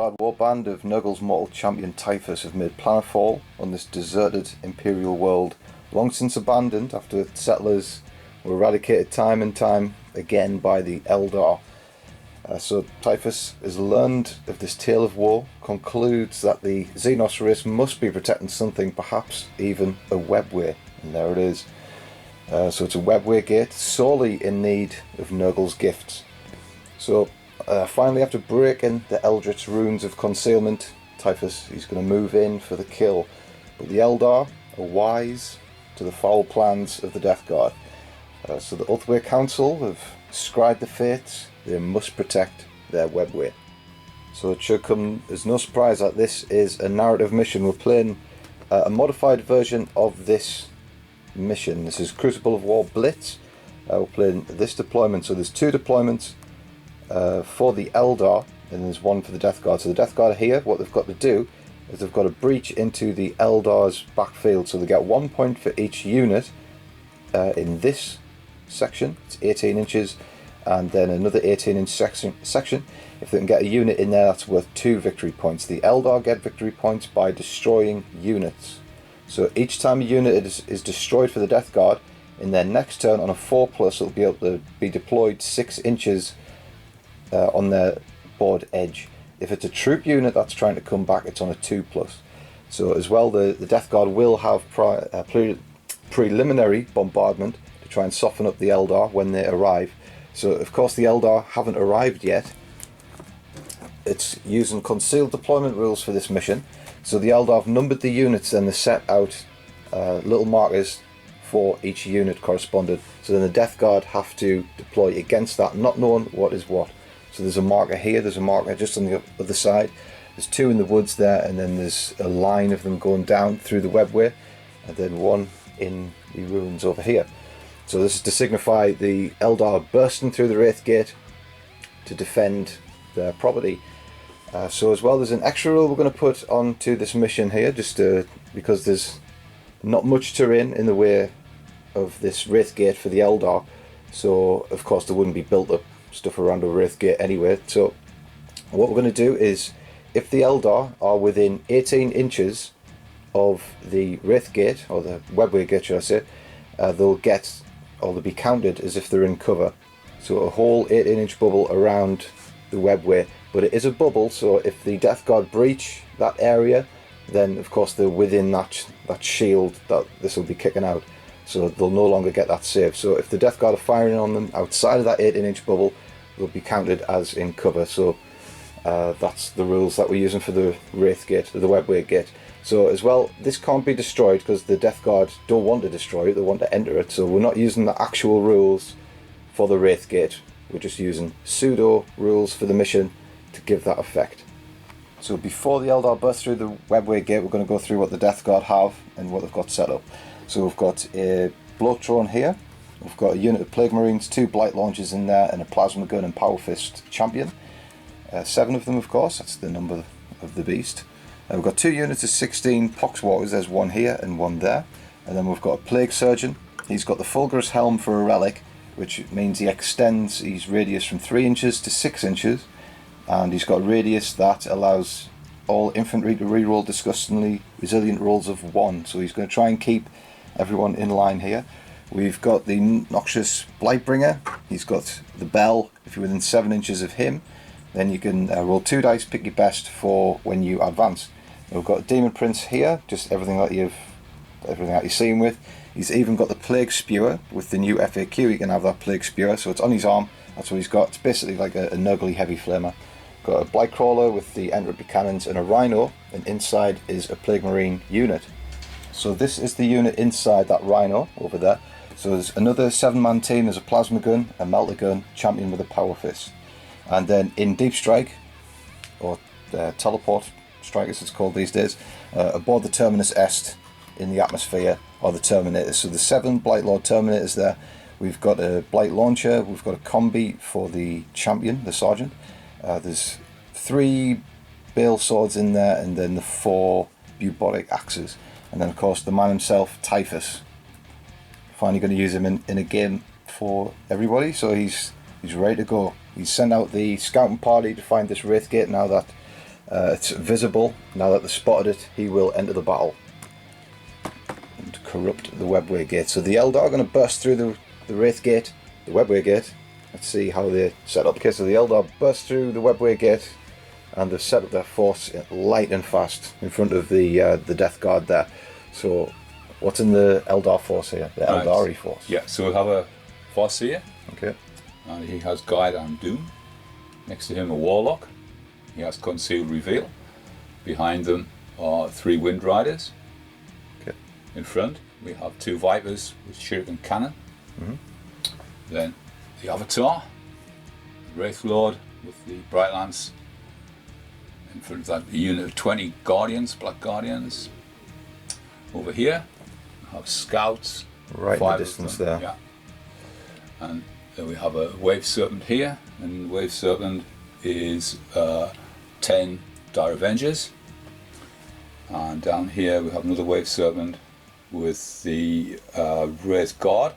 Guard warband of Nurgle's mortal champion Typhus have made planetfall on this deserted Imperial world, long since abandoned after settlers were eradicated time and time again by the Eldar. So Typhus has learned of this tale of woe, concludes that the Xenos race must be protecting something, perhaps even a Webway, and there it is. So it's a Webway gate, sorely in need of Nurgle's gifts. So finally, after breaking the Eldritch runes of concealment, Typhus, he's going to move in for the kill. But the Eldar are wise to the foul plans of the Death Guard. So the Ulthwe Council have scribed the fates. They must protect their Webway. So it should come as no surprise that this is a narrative mission. We're playing a modified version of this mission. This is Crucible of War Blitz. We're playing this deployment. So there's two deployments for the Eldar, and there's one for the Death Guard. So the Death Guard here, what they've got to do is they've got to breach into the Eldar's backfield. So they get 1 point for each unit in this section. It's 18 inches. And then another 18-inch section. If they can get a unit in there, that's worth 2 victory points. The Eldar get victory points by destroying units. So each time a unit is destroyed for the Death Guard, in their next turn on a 4+, it'll be able to be deployed 6 inches on their board edge. If it's a troop unit that's trying to come back, it's on a 2+. So as well, the Death Guard will have preliminary bombardment to try and soften up the Eldar when they arrive. So of course the Eldar haven't arrived yet. It's using concealed deployment rules for this mission. So the Eldar have numbered the units and they set out little markers for each unit corresponded. So then the Death Guard have to deploy against that, not knowing what is what. So there's a marker here, there's a marker just on the other side. There's 2 in the woods there, and then there's a line of them going down through the Webway, and then 1 in the ruins over here. So this is to signify the Eldar bursting through the Wraith Gate to defend their property. So as well, there's an extra rule we're going to put onto this mission here, just because there's not much terrain in the way of this Wraith Gate for the Eldar. So of course there wouldn't be built up stuff around a Wraith Gate anyway. So what we're going to do is, if the Eldar are within 18 inches of the Wraith Gate, or the Webway Gate should I say, they'll be counted as if they're in cover. So a whole 18-inch bubble around the Webway, but it is a bubble, so if the Death Guard breach that area, then of course they're within that shield that this will be kicking out, so they'll no longer get that save. So if the Death Guard are firing on them outside of that 18-inch bubble, they'll be counted as in cover. So that's the rules that we're using for the Wraith Gate, the Webway Gate. So as well, this can't be destroyed because the Death Guard don't want to destroy it, they want to enter it. So we're not using the actual rules for the Wraith Gate, we're just using pseudo rules for the mission to give that effect. So before the Eldar burst through the Webway Gate, we're going to go through what the Death Guard have and what they've got set up. So we've got a blow drone here, we've got a unit of Plague Marines, 2 Blight Launchers in there, and a Plasma Gun and Power Fist Champion. 7 of them, of course, that's the number of the beast. We've got 2 units of 16 Poxwalkers, there's 1 here and 1 there. And then we've got a Plague Surgeon. He's got the Fulgurous Helm for a relic, which means he extends his radius from 3 inches to 6 inches. And he's got a radius that allows all infantry to reroll disgustingly resilient rolls of 1. So he's going to try and keep everyone in line here. We've got the Noxious Blightbringer. He's got the Bell. If you're within 7 inches of him, then you can roll 2 dice, pick your best for when you advance. We've got Demon Prince here, just everything that you've seen with. He's even got the Plague Spewer with the new FAQ. You can have that Plague Spewer, so it's on his arm. That's what he's got. It's basically like a Nurgle heavy flamer. Got a Blightcrawler with the entropy cannons and a Rhino, and inside is a Plague Marine unit. So this is the unit inside that Rhino over there. So there's another 7-man team. There's a Plasma Gun, a Melter Gun, Champion with a Power Fist. And then in Deep Strike, or Teleport Strike as it's called these days, aboard the Terminus Est in the atmosphere are the Terminators. So the 7 Blight Lord Terminators there. We've got a Blight Launcher, we've got a Combi for the Champion, the Sergeant. There's 3 Bale Swords in there, and then the 4 Bubonic Axes. And then of course the man himself, Typhus. Finally going to use him in a game for everybody, so he's ready to go. He's sent out the scouting party to find this Wraith Gate now that It's visible. Now that they've spotted it, he will enter the battle and corrupt the Webway gate. So the Eldar are going to burst through the Wraith gate, the Webway gate. Let's see how they're set up. Okay, so the Eldar burst through the Webway gate, and they've set up their force light and fast in front of the Death Guard there. So what's in the Eldar force here? The Aeldari force. Yeah, so we have a force here. Okay. And he has Guide and Doom. Next to him a Warlock. He has Concealed Reveal. Behind them are 3 Wind Riders. Okay. In front we have 2 Vipers with Shirt and Cannon. Then the Avatar, the Wraith Lord with the Bright Lance. In front of that, a unit of 20 Guardians, Black Guardians. Over here we have Scouts. Right in the distance there. Yeah. And then we have a Wave Serpent here, and Wave Serpent is 10 Dire Avengers. And down here we have another Wave Serpent with the Wraith Guard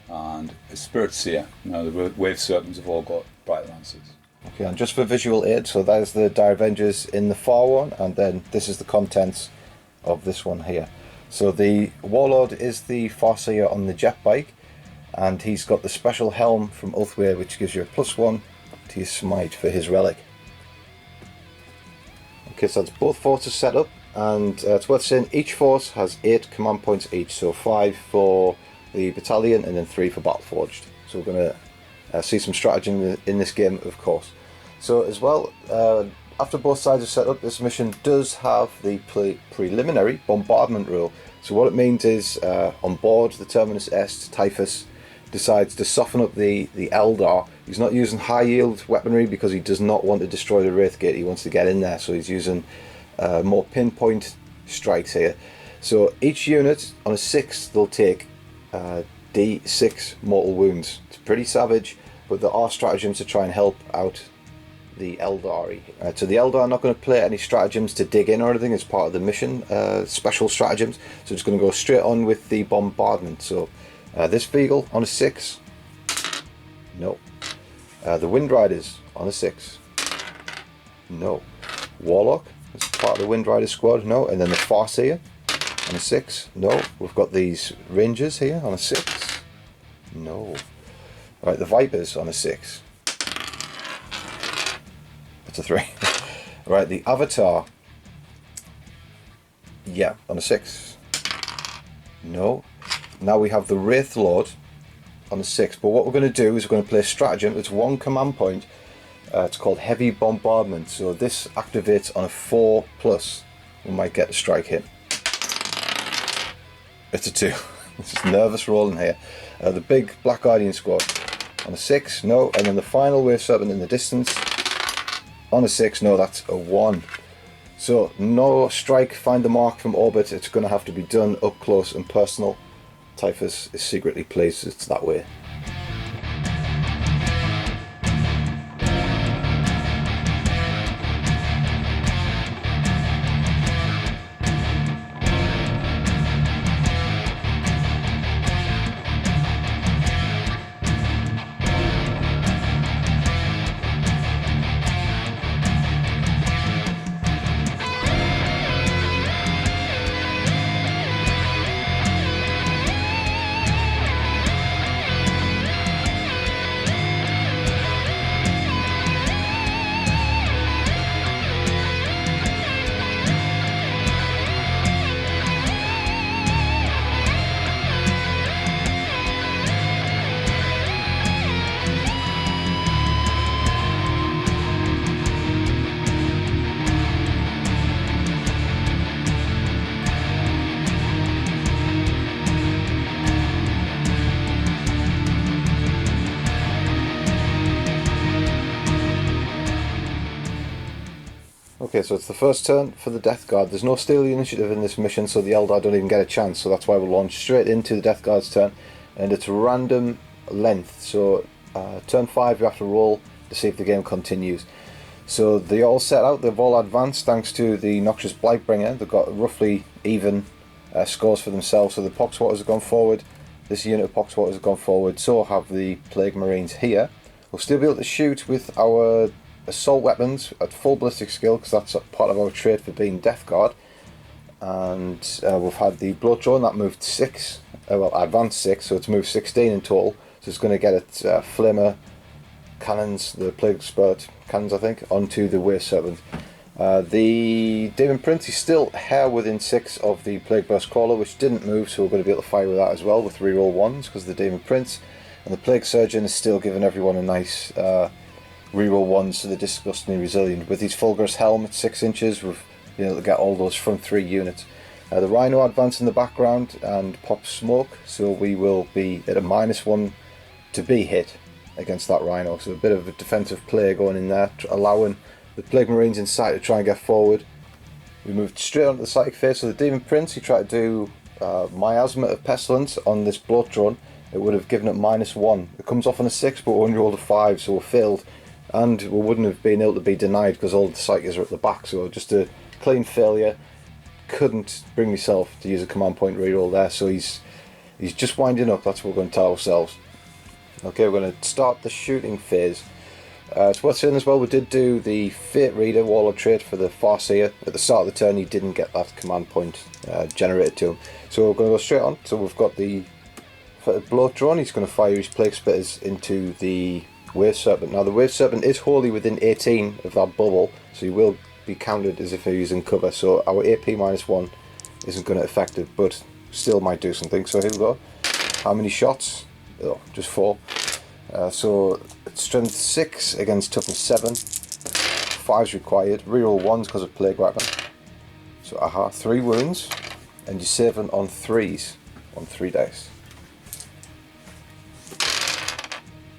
and a Spirit Seer. Now the Wave Serpents have all got Bright Lances. Okay, and just for visual aid, so there's the Dire Avengers in the far one, and then this is the contents of this one here. So the Warlord is the Farseer on the jet bike, and he's got the special helm from Ulthwe, which gives you a +1 to your smite for his relic. Okay, so that's both forces set up, and it's worth saying each force has 8 command points each, so 5 for the battalion and then 3 for Battleforged. So we're going to see some stratagem in this game, of course. So as well, after both sides are set up, this mission does have the preliminary bombardment rule. So what it means is, on board the Terminus Est, Typhus decides to soften up the Eldar. He's not using high yield weaponry because he does not want to destroy the Wraith Gate. He wants to get in there, so he's using more pinpoint strikes here. So each unit on a 6, they'll take D6 mortal wounds. It's pretty savage, but there are stratagems to try and help out the Aeldari. So the Eldar are not going to play any stratagems to dig in or anything as part of the mission, special stratagems. So it's going to go straight on with the bombardment. So this Beagle on a 6, no. The Wind Riders on a 6, no. Warlock as part of the Wind Rider squad, no. And then the Farseer on a 6, no. We've got these Rangers here on a 6, no. Right, the Vipers on a 6. That's a 3. Right, the Avatar, yeah, on a 6, no. Now we have the Wraith Lord on a 6, but what we're going to do is we're going to play a stratagem. It's 1 command point. It's called Heavy Bombardment. So this activates on a 4+. We might get a strike hit. It's a 2. This is nervous rolling here. The big Black Guardian squad on a 6, no. And then the final Wave Serpent in the distance on a 6, no. That's a 1. So no strike, find the mark from orbit. It's going to have to be done up close and personal. Typhus is secretly pleased it's that way. Okay, so it's the first turn for the Death Guard. There's no steal the initiative in this mission, so the Eldar don't even get a chance, so that's why we'll launch straight into the Death Guard's turn, and it's random length, so turn 5 you have to roll to see if the game continues. So they all set out, they've all advanced thanks to the Noxious Blightbringer. They've got roughly even scores for themselves, so the Poxwaters have gone forward, this unit of Poxwaters have gone forward, so have the Plague Marines here. We'll still be able to shoot with our assault weapons at full ballistic skill, because that's part of our trait for being Death Guard. And we've had the blood drone that moved 6, well, advanced 6, so it's moved 16 in total. So it's going to get its flamer cannons, the plague spirit cannons, I think, onto the Wave Serpent. The Demon Prince is still here within 6 of the Plague Burst Crawler, which didn't move, so we're going to be able to fire with that as well with reroll 1s because of the Demon Prince. And the Plague Surgeon is still giving everyone a nice reroll 1s, so they're disgustingly resilient. With his Fulgurous Helm at 6 inches, we've been able to get all those front 3 units. The Rhino advance in the background and pops smoke, so we will be at a -1 to be hit against that Rhino. So a bit of a defensive play going in there, allowing the Plague Marines inside to try and get forward. We moved straight onto the Psychic phase, so the Demon Prince, he tried to do Miasma of Pestilence on this bloat drone. It would have given it -1. It comes off on a 6, but we only rolled a 5, so we failed. And we wouldn't have been able to be denied because all the Psychics are at the back, so just a clean failure. Couldn't bring myself to use a command point reroll there, so he's just winding up. That's what we're going to tell ourselves. Okay, we're going to start the shooting phase. It's worth saying as well, we did do the Fate Reader Warlord trait for the Farseer. At the start of the turn he didn't get that command point generated to him. So we're going to go straight on. So we've got the bloat drone. He's going to fire his Plague Spitters into the Wave Serpent. Now the Wave Serpent is wholly within 18 of that bubble, so he will be counted as if he was in cover. So our AP -1 isn't going to affect it, but still might do something. So here we go. How many shots? Oh, just 4. So it's strength 6 against toughness 7. 5's required. Reroll 1s because of Plague Weapon. So 3 wounds, and you're saving on 3s on 3 dice.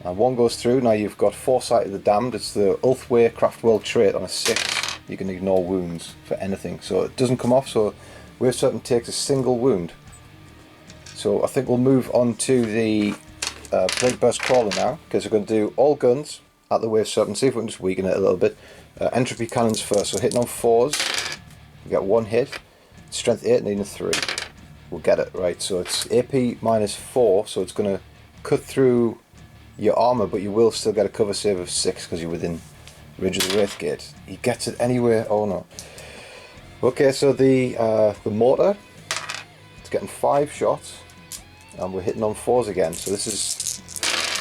And 1 goes through. Now you've got Foresight of the Damned. It's the Ulthwe Craftworld trait on a 6. You can ignore wounds for anything, so it doesn't come off. So Wave Serpent takes a single wound. So I think we'll move on to the Plague Burst Crawler now, because we're going to do all guns at the Wave Serpent. See if we can just weaken it a little bit. Entropy cannons first. So hitting on 4s, we get 1 hit. Strength 8, needing a 3. We'll get it right. So it's AP -4. So it's going to cut through your armor, but you will still get a cover save of 6 because you're within Ridge of the Wraith Gate. He gets it anywhere. Oh no. Okay, so the mortar, it's getting 5 shots, and we're hitting on 4s again. So this is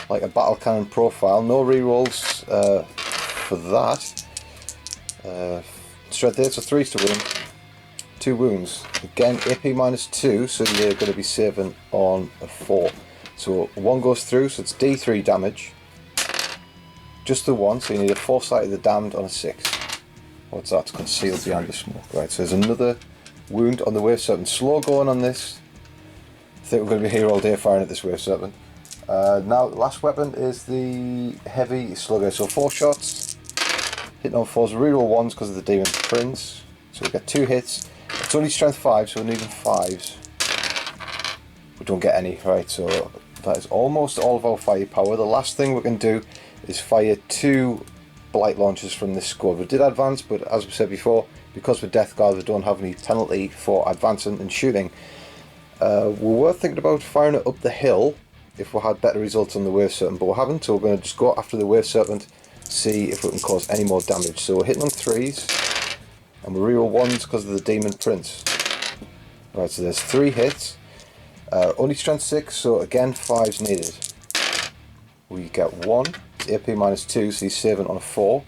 like a battle cannon profile. No rerolls for that. Strength 8, so 3s to win. 2 wounds. Again, AP -2, so you're going to be saving on a 4. So 1 goes through, so it's D3 damage. Just the 1, so you need a Foresight of the Damned on a 6. What's that? It's concealed behind the smoke. Right, so there's another wound on the Wave Serpent. Slow going on this. I think we're going to be here all day firing at this Wave Serpent. Now, the last weapon is the Heavy Slugger. So 4 shots. Hitting on 4s. Reroll 1s because of the Demon Prince. So we get 2 hits. It's only strength 5, so we're needing 5s. We don't get any. Right, so that is almost all of our firepower. The last thing we can do is fire 2 blight launchers from this squad. We did advance, but as we said before, because we're Death Guard, we don't have any penalty for advancing and shooting. We were thinking about firing it up the hill if we had better results on the Wave Serpent, but we haven't, so we're going to just go after the Wave Serpent, see if we can cause any more damage. So we're hitting on 3s, and we're reroll 1s because of the Demon Prince. Right, so there's 3 hits. Only strength 6, so again 5's needed. We get 1. AP -2, so he's saving on a 4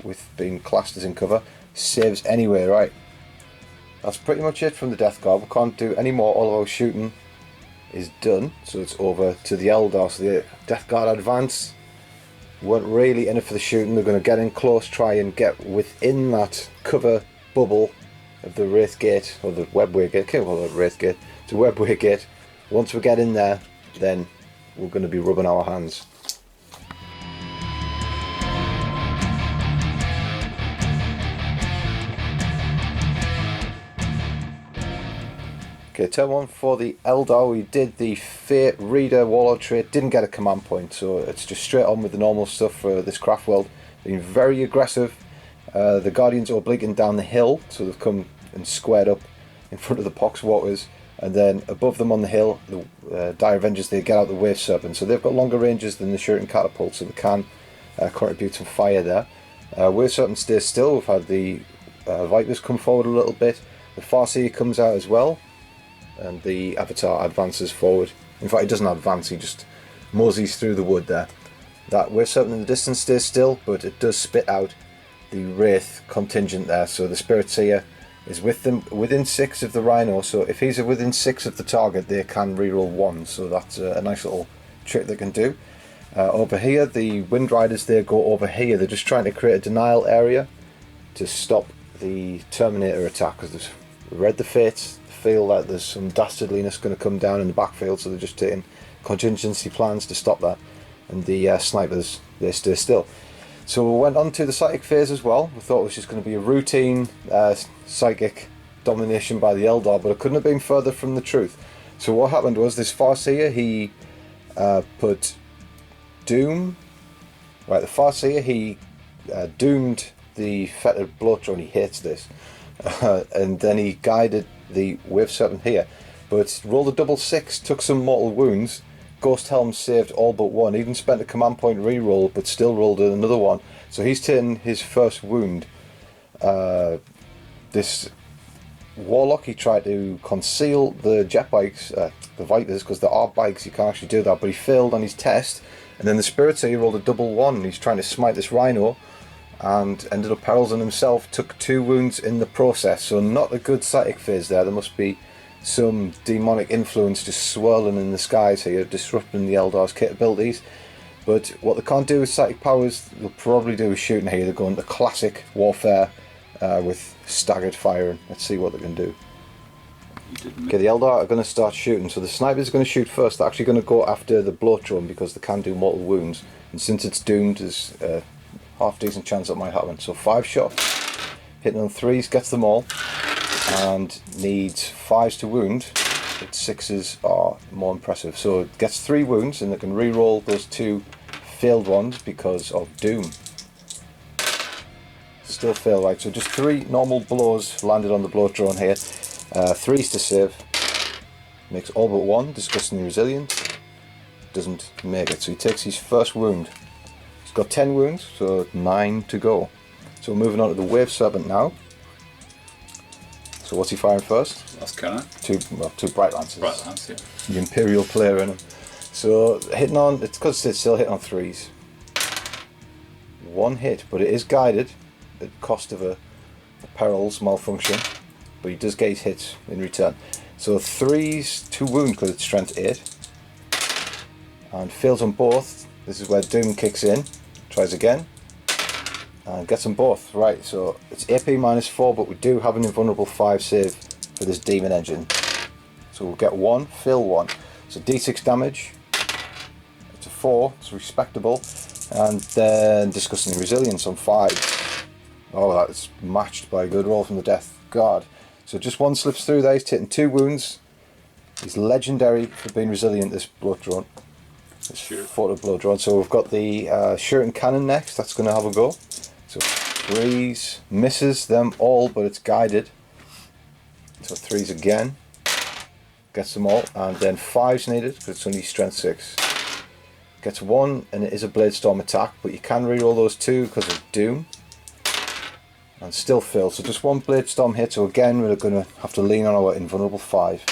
with being classed as in cover. Saves anyway, right. That's pretty much it from the Death Guard. We can't do any more. All of our shooting is done, so it's over to the Eldar. So the Death Guard advance weren't really in it for the shooting. They're going to get in close, try and get within that cover bubble of the Wraith Gate, or the Webway Gate. Can't call it Wraith Gate. It's a Webway Gate. Once we get in there, then we're going to be rubbing our hands. Okay, turn 1 for the Eldar. We did the Fate Reader Warlord trait, didn't get a command point, so it's just straight on with the normal stuff for this Craftworld. Being very aggressive. The Guardians are obliquing down the hill, so they've come and squared up in front of the Pox Waters, and then above them on the hill, the Dire Avengers, they get out the Wave Serpent, so they've got longer ranges than the shooting catapult, so they can contribute some fire there. Wave Serpent stays still. We've had the Vipers come forward a little bit. The Farseer comes out as well, and the Avatar advances forward. In fact, he doesn't advance, he just moseys through the wood there. That Wave Serpent in the distance stays still, but it does spit out the Wraith contingent there. So the Spirit Seer is with them within 6 of the Rhino, so if he's within 6 of the target, they can reroll 1, so that's a nice little trick they can do. Over here, the Wind Riders, they go over here. They're just trying to create a denial area to stop the Terminator attack, because they've read the fates, feel that there's some dastardliness going to come down in the backfield, so they're just taking contingency plans to stop that. And the snipers, they stay still. So we went on to the psychic phase as well. We thought it was just going to be a routine psychic domination by the Eldar, but it couldn't have been further from the truth. So what happened was this Farseer, he put Doom, right, the Farseer, he doomed the fettered Bloodthrone. He hates this. And then he guided the Wave Serpent here. But rolled a double 6, took some mortal wounds. Ghost Helm saved all but one, even spent a command point reroll, but still rolled another one. So he's taken his first wound. This Warlock, he tried to conceal the jet bikes, the Vipers, because there are bikes, you can't actually do that, but he failed on his test. And then the Spirit Seer rolled a double 1, and he's trying to smite this Rhino, and ended up perils on himself, took 2 wounds in the process. So not a good psychic phase there. There must be some demonic influence just swirling in the skies here, disrupting the Eldar's capabilities. But what they can't do with psychic powers, they'll probably do with shooting here. They're going to classic warfare with staggered firing. Let's see what they can do. Okay, the Eldar are going to start shooting. So the snipers are going to shoot first. They're actually going to go after the Bloodthrone because they can do mortal wounds. And since it's doomed, there's a half decent chance that might happen. So 5 shots, hitting on 3s, gets them all. And needs 5s to wound, but 6s are more impressive. So it gets 3 wounds, and they can re-roll those 2 failed ones because of Doom. Still fail, right? So just 3 normal blows landed on the Bloodthrone here. 3s to save. Makes all but 1, disgustingly resilient. Doesn't make it, so he takes his first wound. He's got 10 wounds, so 9 to go. So we're moving on to the Wave Serpent now. So what's he firing first? That's cannon. 2 Bright Lances. Bright Lance, yeah. The Imperial player in him. So hitting on, it's because it's still hitting on 3s. 1 hit, but it is guided at cost of a perils malfunction. But he does get his hits in return. So 3s to wound because it's strength 8. And fails on both. This is where Doom kicks in. Tries again. And gets them both. Right, so it's AP -4, but we do have an invulnerable 5 save for this Demon Engine. So we'll get 1, fail 1. So D6 damage. It's a 4, it's respectable. And then Disgusting Resilience on 5. Oh, that's matched by a good roll from the Death Guard. So just 1 slips through there, he's taking 2 wounds. He's legendary for being resilient, this Bloodthrone. This Photo Bloodthrone. So we've got the Shuriken Cannon next, that's going to have a go. So 3s, misses them all, but it's guided. So 3s again, gets them all, and then 5s needed, because it's only strength 6. Gets 1, and it is a Blade Storm attack, but you can reroll those 2 because of Doom. And still fail, so just 1 Blade Storm hit, so again we're going to have to lean on our invulnerable 5.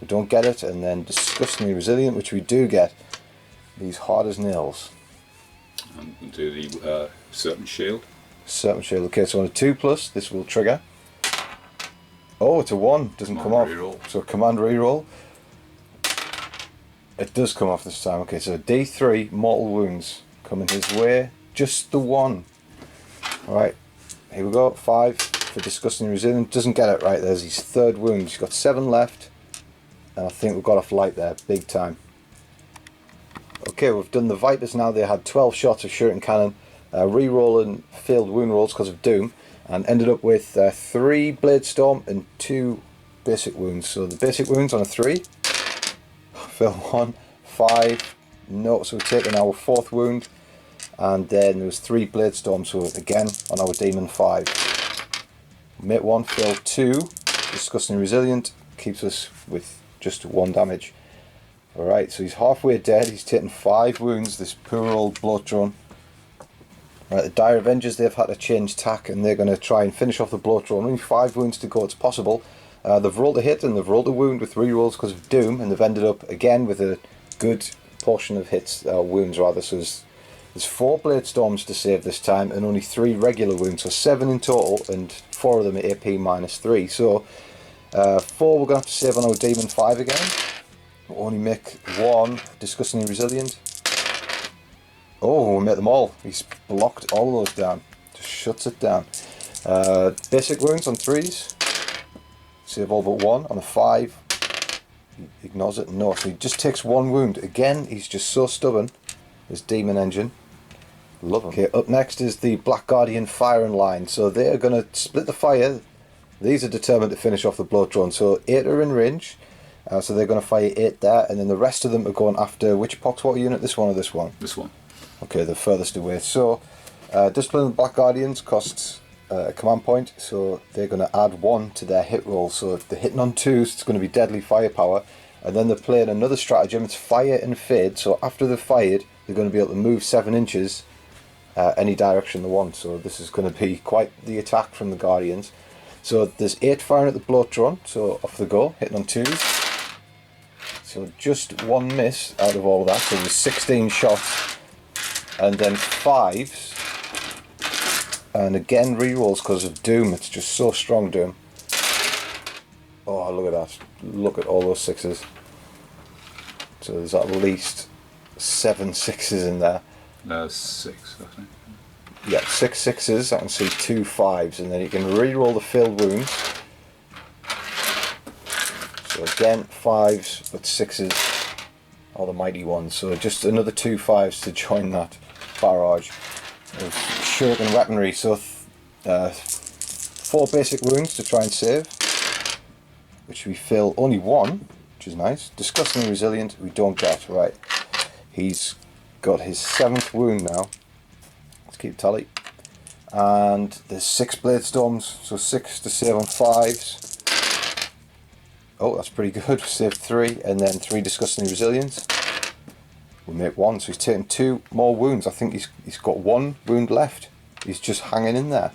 We don't get it, and then Disgustingly Resilient, which we do get. These hard as nails. And we'll do the Serpent Shield. Serpent Shield, okay, so on a 2+, this will trigger. Oh, it's a 1, doesn't come off. Reroll. So command reroll. It does come off this time, okay, so D3 mortal wounds coming his way. Just the 1. Alright, here we go, 5 for Disgusting Resilient. Doesn't get it right, there's his 3rd wound. He's got 7 left. And I think we've got off light there, big time. Okay, we've done the Vipers now. They had 12 shots of Shuriken Cannon, re-rolling failed wound rolls because of Doom, and ended up with 3 Blade Storm and 2 basic wounds. So the basic wounds on a 3, fail 1, 5, no, so we're taking our 4th wound, and then there was 3 Blade Storm, so again on our Demon 5. Mate 1, fail 2, Disgusting Resilient, keeps us with just 1 damage. Alright, so he's halfway dead, he's taken 5 wounds, this poor old Bloodthrone. Right, the Dire Avengers, they've had to change tack and they're going to try and finish off the blow throw. Only 5 wounds to go, it's possible. They've rolled a hit and they've rolled a wound with rerolls because of Doom, and they've ended up again with a good portion of hits, wounds rather. So there's 4 Blade Storms to save this time and only 3 regular wounds, so 7 in total, and 4 of them are AP -3. So 4 we're going to have to save on our Demon 5 again. We'll only make 1 Disgustingly Resilient. Oh, we make them all. He's blocked all of those down. Just shuts it down. Basic wounds on 3s. Save all but 1. On a 5, he ignores it. No, so he just takes 1 wound. Again, he's just so stubborn. This Demon Engine. Love him. Okay, up next is the Black Guardian firing line. So they're going to split the fire. These are determined to finish off the blow drone. So 8 are in range. So they're going to fire 8 there. And then the rest of them are going after which Poxwater unit? This one or this one? This one. Okay, the furthest away. So, Discipline of the Black Guardians costs a command point, so they're going to add 1 to their hit roll. So if they're hitting on 2s, it's going to be deadly firepower. And then they're playing another stratagem, it's fire and fade. So after they've fired, they're going to be able to move 7 inches any direction they want. So this is going to be quite the attack from the Guardians. So there's 8 firing at the blow drone, so off they go, hitting on 2s. So just 1 miss out of all of that, so there's 16 shots. And then 5s, and again rerolls because of Doom. It's just so strong, Doom. Oh, look at that. Look at all those 6s. So there's at least 7 6s in there. 6, I think. Yeah, 6 6s. I can see 2 5s, and then you can reroll the filled wounds. So again, 5s, but 6s are the mighty ones. So just another 2 5s to join that barrage of shuriken weaponry. So 4 basic wounds to try and save, which we fill only 1, which is nice. Disgustingly Resilient we don't get. Right, he's got his 7th wound now. Let's keep tally. And there's 6 Blade Storms, so 6 to save on 5s. Oh, that's pretty good. We saved 3, and then 3 Disgustingly Resilient. We make 1, so he's taken 2 more wounds. I think he's got 1 wound left. He's just hanging in there.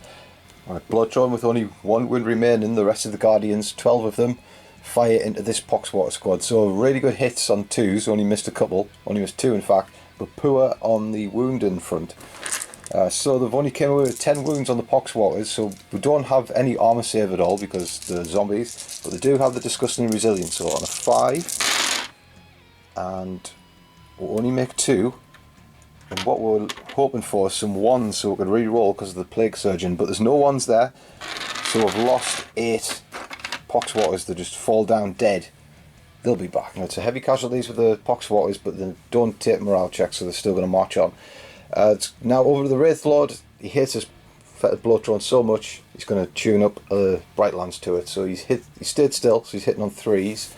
Right, Bloodthorn with only 1 wound remaining. The rest of the Guardians, 12 of them, fire into this Poxwater squad. So really good hits on 2s. Only missed a couple. Only missed 2 in fact. But poor on the wounding front. So they've only came away with 10 wounds on the Poxwaters. So we don't have any armor save at all because they're zombies. But they do have the Disgusting Resilience. So on a 5, and we'll only make 2, and what we're hoping for is some 1s so we can re-roll because of the Plague Surgeon, but there's no 1s there, so we've lost 8 Poxwaters that just fall down dead. They'll be back. Now, it's a heavy casualties with the Poxwaters, but they don't take morale checks, so they're still going to march on. It's now over to the Wraith Lord. He hates his fetid Bloodthorn so much, he's going to tune up Brightlands to it, so he stayed still, so he's hitting on 3s.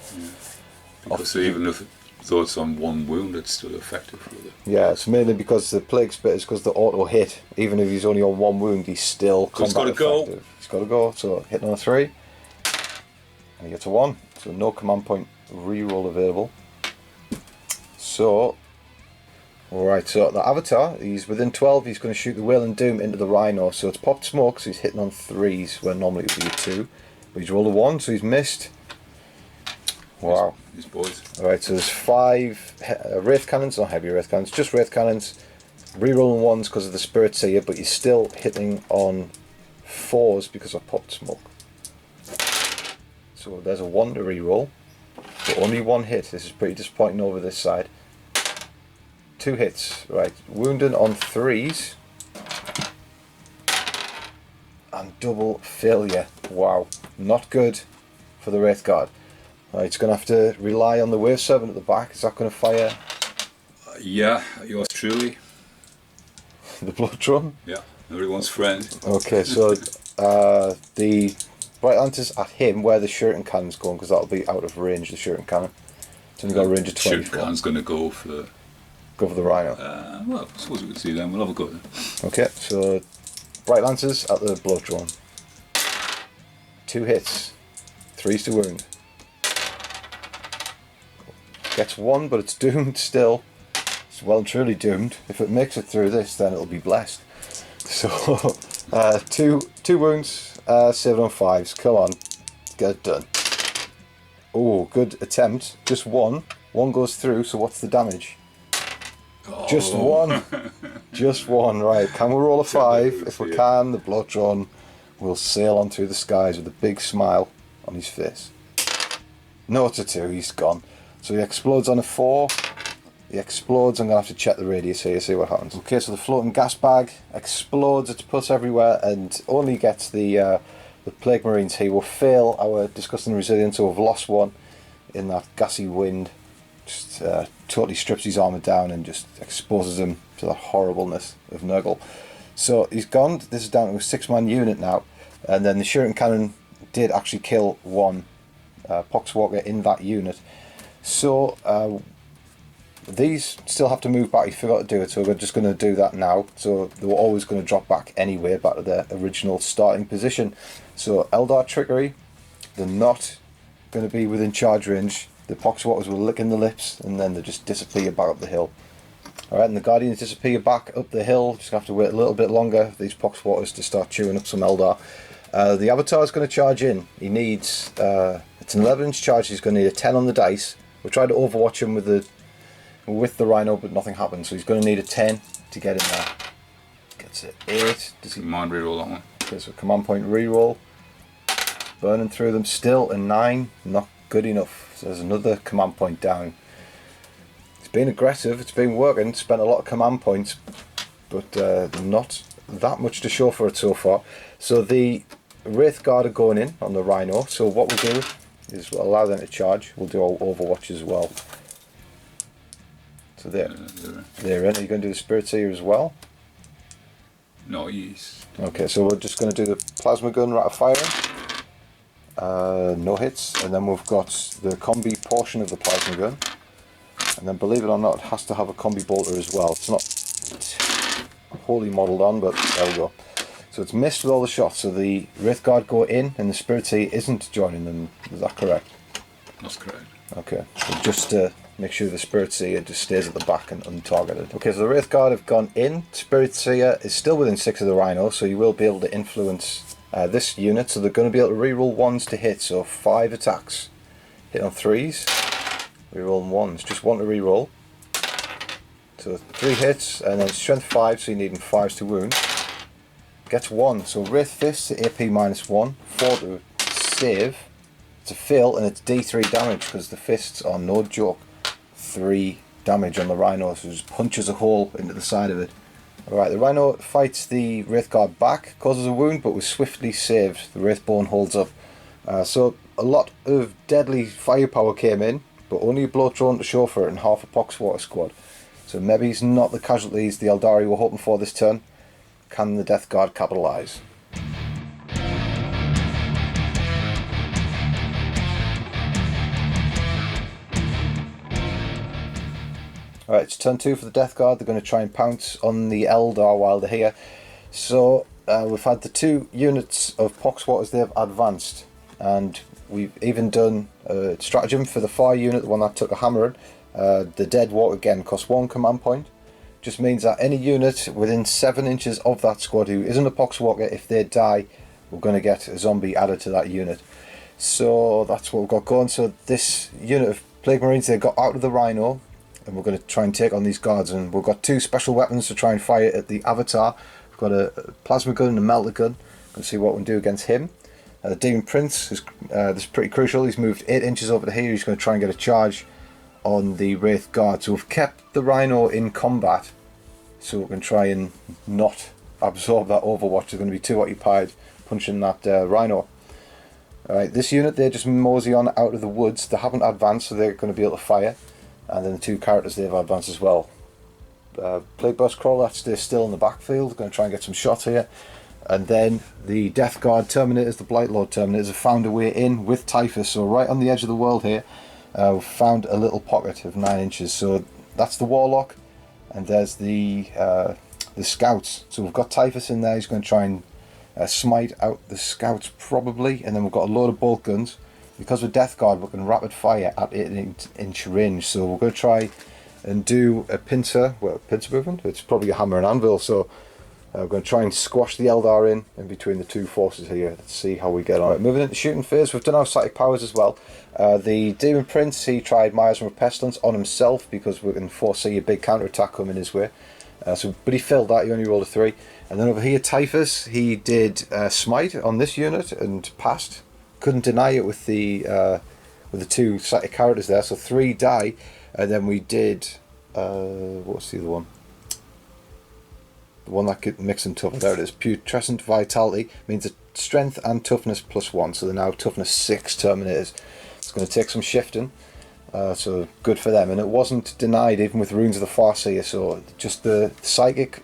Yeah. Because even if though it's on 1 wound, it's still effective with it. Yeah, it's mainly because the Plague Spit is because the auto hit. Even if he's only on 1 wound, he's still combat effective. He's got to go. So hitting on a 3, and he gets a 1. So no command point reroll available. So, alright, so the Avatar, he's within 12, he's going to shoot the Wailing Doom into the Rhino. So it's popped smoke, so he's hitting on 3s, where normally it would be a 2. But he's rolled a 1, so he's missed. Wow. These boys. Alright, so there's 5 Wraith Cannons, not heavy Wraith Cannons, just Wraith Cannons. Rerolling 1s because of the Spirit Seer, but he's still hitting on 4s because of popped smoke. So there's a 1 to reroll, but only 1 hit. This is pretty disappointing over this side. 2 hits, right. Wounding on 3s. And double failure. Wow, not good for the Wraith Guard. Right, it's going to have to rely on the Wave Serpent at the back. Is that going to fire? Yeah, yours truly. The Blood Drum? Yeah, everyone's friend. Okay, so the Bright Lanterns at him where the Shuriken Cannon's going, because that'll be out of range, the Shuriken Cannon. It's only got a range of 24. Shuriken Cannon's going to go for the Rhino. Well, I suppose we can see then. We'll have a go then. Okay, so Bright Lancers at the Blood Drum. 2 hits. 3s to wound. Gets 1, but it's doomed still. It's well and truly doomed. If it makes it through this, then it'll be blessed. So, two wounds, 7 on 5s. Come on, get it done. Oh, good attempt. Just one. One goes through, so what's the damage? Oh. Just one. Just one, right. Can we roll a 5? If we can, the blood drawn will sail on through the skies with a big smile on his face. No, it's a 2, he's gone. So he explodes on a 4. He explodes. I'm going to have to check the radius here, see what happens. Okay, so the floating gas bag explodes, it's pus everywhere, and only gets the Plague Marines here. Will fail our disgusting resilience, so we've lost one in that gassy wind. Just totally strips his armour down and just exposes him to the horribleness of Nurgle. So he's gone. This is down to a 6-man unit now, and then the shuriken cannon did actually kill one Poxwalker in that unit. So these still have to move back. He forgot to do it, so we're just going to do that now. So they were always going to drop back anyway, back to their original starting position. So Eldar trickery, they're not going to be within charge range. The Poxwalkers will lick in the lips, and then they just disappear back up the hill. Alright, and the Guardians disappear back up the hill. Just have to wait a little bit longer for these Poxwalkers to start chewing up some Eldar. The Avatar is going to charge in. He needs, it's an 11-inch charge, he's going to need a 10 on the dice. We'll try to overwatch him with the Rhino, but nothing happens, so he's going to need a 10 to get in there. Gets an 8. Does he mind reroll that one? Okay, so command point reroll. Burning through them, still a 9, not good enough. So there's another command point down. It's been aggressive, it's been working, spent a lot of command points, but not that much to show for it so far. So the Wraith Guard are going in on the Rhino, so what we'll do is we'll allow them to charge. We'll do our Overwatch as well. So they're in. Are you going to do the Spirit Seer as well? No, he's... Okay, so we're just going to do the Plasma Gun rate of firing. No hits, and then we've got the combi portion of the Plasma Gun. And then, believe it or not, it has to have a combi bolter as well. It's not wholly modelled on, but there we go. So it's missed with all the shots, so the Wraith Guard go in, and the Spirit Seer isn't joining them. Is that correct? That's correct. Okay, so just to make sure the Spirit Seer just stays at the back and untargeted. Okay, so the Wraith Guard have gone in. Spirit Seer is still within 6 of the Rhino, so you will be able to influence this unit. So they're going to be able to reroll 1s to hit, so 5 attacks. Hit on 3s, reroll 1s. Just 1 to reroll. So 3 hits, and then strength 5, so you're needing 5s to wound. Gets 1, so Wraith Fist to AP -1, 4 to save. It's a fail, and it's D3 damage because the fists are no joke. 3 damage on the Rhino, so just punches a hole into the side of it. Alright, the Rhino fights the Wraith Guard back, causes a wound, but was swiftly saved. The Wraithbone holds up. So a lot of deadly firepower came in, but only a blow thrown to show for it and half a Poxwater squad. So maybe he's not the casualties the Aeldari were hoping for this turn. Can the Death Guard capitalise? Alright, it's turn 2 for the Death Guard. They're going to try and pounce on the Eldar while they're here. So we've had the 2 units of Poxwaters they've advanced, and we've even done a stratagem for the far unit, the one that took a hammering. The Dead Walk again costs 1 command point. Just means that any unit within 7 inches of that squad who isn't a Poxwalker, if they die, we're going to get a zombie added to that unit. So that's what we've got going. So this unit of Plague Marines, they got out of the Rhino, and we're going to try and take on these guards. And we've got 2 special weapons to try and fire at the Avatar. We've got a Plasma Gun and a Melter Gun. We'll see what we can do against him. The Demon Prince is this is pretty crucial. He's moved 8 inches over to here. He's going to try and get a charge on the Wraith Guard. So we've kept the Rhino in combat, so we can try and not absorb that Overwatch. They're going to be too occupied punching that Rhino. Alright, this unit, they just mosey on out of the woods. They haven't advanced, so they're going to be able to fire. And then the 2 characters, they've advanced as well. Plague Burst Crawler, they're still in the backfield. Going to try and get some shots here. And then the Death Guard Terminators, the Blightlord Terminators, have found a way in with Typhus. So right on the edge of the world here, we've found a little pocket of 9 inches. So that's the Warlock, and there's the Scouts. So we've got Typhus in there. He's going to try and smite out the Scouts probably. And then we've got a load of bolt guns. Because with Death Guard, we can rapid fire at 8-inch range. So we're going to try and do a pincer. Well, pincer movement. It's probably a hammer and anvil. So We're going to try and squash the Eldar in between the two forces here. Let's see how we get on. Right, moving into shooting phase, we've done our psychic powers as well. The Demon Prince, he tried Miasma of Pestilence on himself because we can foresee a big counter-attack coming his way. But he failed that, he only rolled a 3. And then over here, Typhus, he did Smite on this unit and passed. Couldn't deny it with the 2 psychic characters there, so 3 die. And then we did, what's the other one? The one that could mix and tougher. There it is. Putrescent Vitality means a strength and toughness +1, so they're now toughness 6 Terminators. It's going to take some shifting, so good for them. And it wasn't denied even with Runes of the Farseer, so just the psychic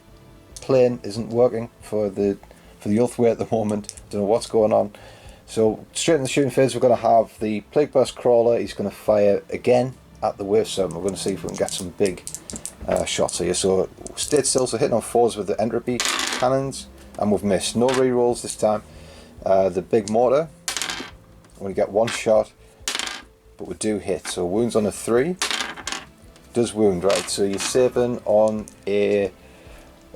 plane isn't working for the Ulthwe at the moment. Don't know what's going on. So straight in the shooting phase, we're going to have the Plague Burst Crawler. He's going to fire again at the Wave Serpent. We're going to see if we can get some big shots here. So stayed still, so hitting on 4s with the Entropy Cannons, and we've missed. No rerolls this time. The Big Mortar, we get 1 shot, but we do hit. So wounds on a 3, does wound, right? So you're saving on a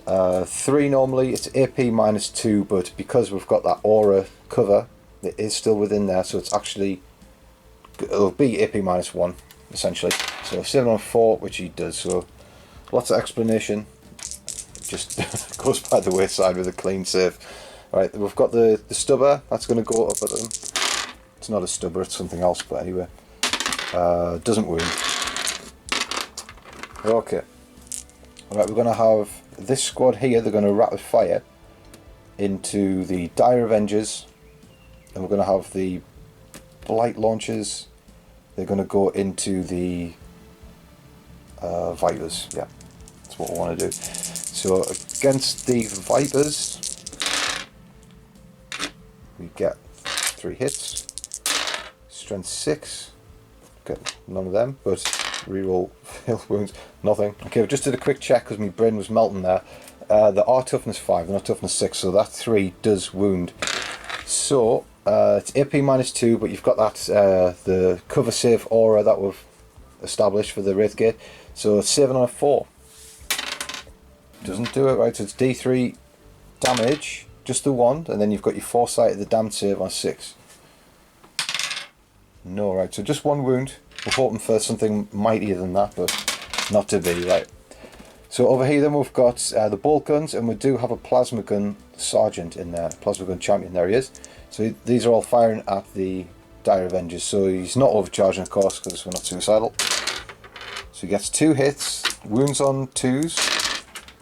3 normally, it's AP -2, but because we've got that aura cover, it is still within there, so it's actually, it'll be AP -1 essentially. So 7 on 4, which he does, so lots of explanation, just goes by the wayside with a clean save. Right, we've got the stubber, that's going to go up at them. It's not a stubber, it's something else, but anyway. Doesn't wound. Okay. Alright, we're going to have this squad here, they're going to rapid fire into the Dire Avengers, and we're going to have the Blight Launchers, they're going to go into the Vipers, yeah, that's what we want to do. So against the Vipers, we get 3 hits, strength 6, get none of them, but reroll failed wounds, nothing. Okay, we just did a quick check because my brain was melting there. They are toughness 5, they're not toughness 6, so that 3 does wound. So it's AP -2, but you've got that the cover save aura that we've established for the Wraithgate, so it's 7 on a 4. Doesn't do it, right? So it's D3 damage, just the 1, and then you've got your foresight of the damned save on 6. No, right? So just 1 wound. We're hoping for something mightier than that, but not to be, right? So over here then we've got the bolt guns, and we do have a plasma gun sergeant in there, plasma gun champion. There he is. So these are all firing at the Dire Avengers. So he's not overcharging, of course, because we're not suicidal. So he gets 2 hits, wounds on 2s,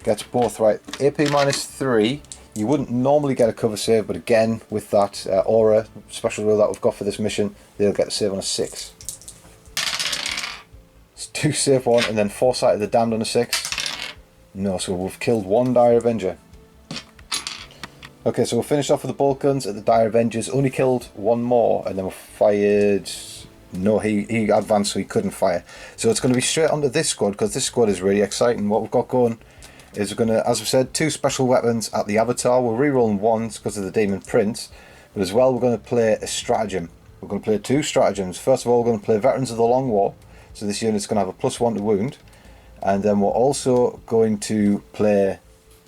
gets both right. AP -3. You wouldn't normally get a cover save, but again with that aura special rule that we've got for this mission, they'll get a save on a 6. It's 2 save 1, and then foresight of the damned on a 6. No, so we've killed 1 Dire Avenger. Okay, so we'll finish off with the bolt guns at the Dire Avengers. Only killed 1 more, and then we fired. No, he advanced, so he couldn't fire. So it's going to be straight onto this squad, because this squad is really exciting. What we've got going is we're going to, as we said, 2 special weapons at the Avatar. We're re-rolling 1s because of the Demon Prince, but as well we're going to play a stratagem. We're going to play 2 stratagems. First of all, we're going to play Veterans of the Long War. So this unit's going to have a +1 to wound. And then we're also going to play,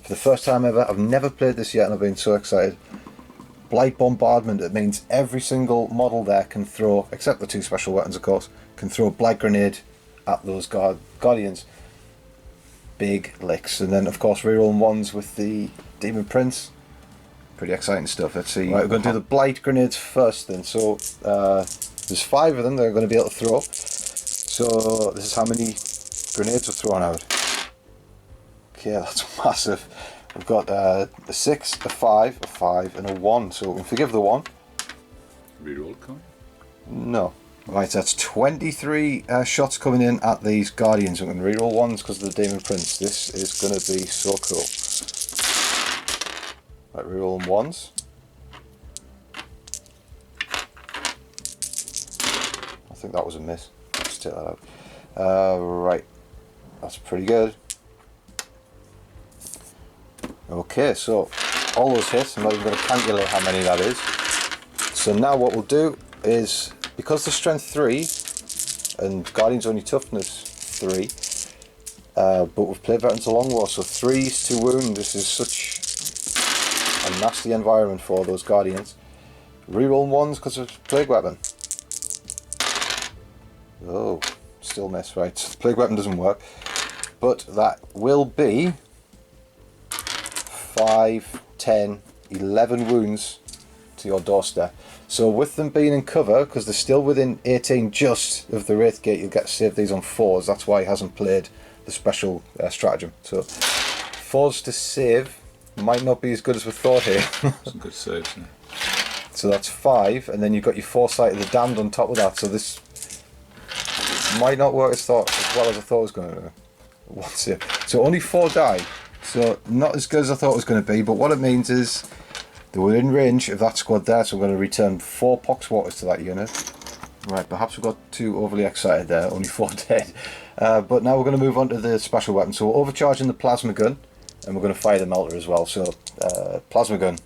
for the first time ever, I've never played this yet and I've been so excited, Blight Bombardment. It means every single model there can throw, except the 2 special weapons of course, can throw a Blight Grenade at those Guardians. Big licks. And then of course rerolling 1s with the Demon Prince. Pretty exciting stuff. Let's see. Right, we're going to do the Blight Grenades first then. So there's 5 of them they're going to be able to throw. So this is how many grenades are thrown out. Okay, that's massive. We've got a 6, a 5, a 5 and a 1, so we can forgive the 1. Reroll coin? No. Right, that's 23 shots coming in at these Guardians. I'm going to reroll 1s because of the Demon Prince. This is going to be so cool. Right, rerolling 1s. I think that was a miss. Let's take that out. Right. That's pretty good. Okay, so all those hits, I'm not even going to calculate how many that is. So now what we'll do is, because the strength 3 and Guardian's only toughness 3, but we've played Veterans of Long War, so 3s to wound. This is such a nasty environment for those Guardians. Reroll 1s because of Plague Weapon. Oh, still miss, right. Plague Weapon doesn't work. But that will be 5, 10, 11 wounds to your doorstep. So with them being in cover, because they're still within 18 just of the Wraithgate, you'll get to save these on 4s. That's why he hasn't played the special stratagem. So 4s to save might not be as good as we thought here. Some good saves. Yeah. So that's 5, and then you've got your Foresight of the Damned on top of that. So this might not work as well as I thought it was going to. One save. So only 4 die. So not as good as I thought it was going to be. But what it means is they were in range of that squad there. So we're going to return 4 Poxwaters to that unit. Right, perhaps we got too overly excited there. Only 4 dead. But now we're going to move on to the special weapon. So we're overcharging the Plasma Gun. And we're going to fire the Melter as well. So Plasma Gun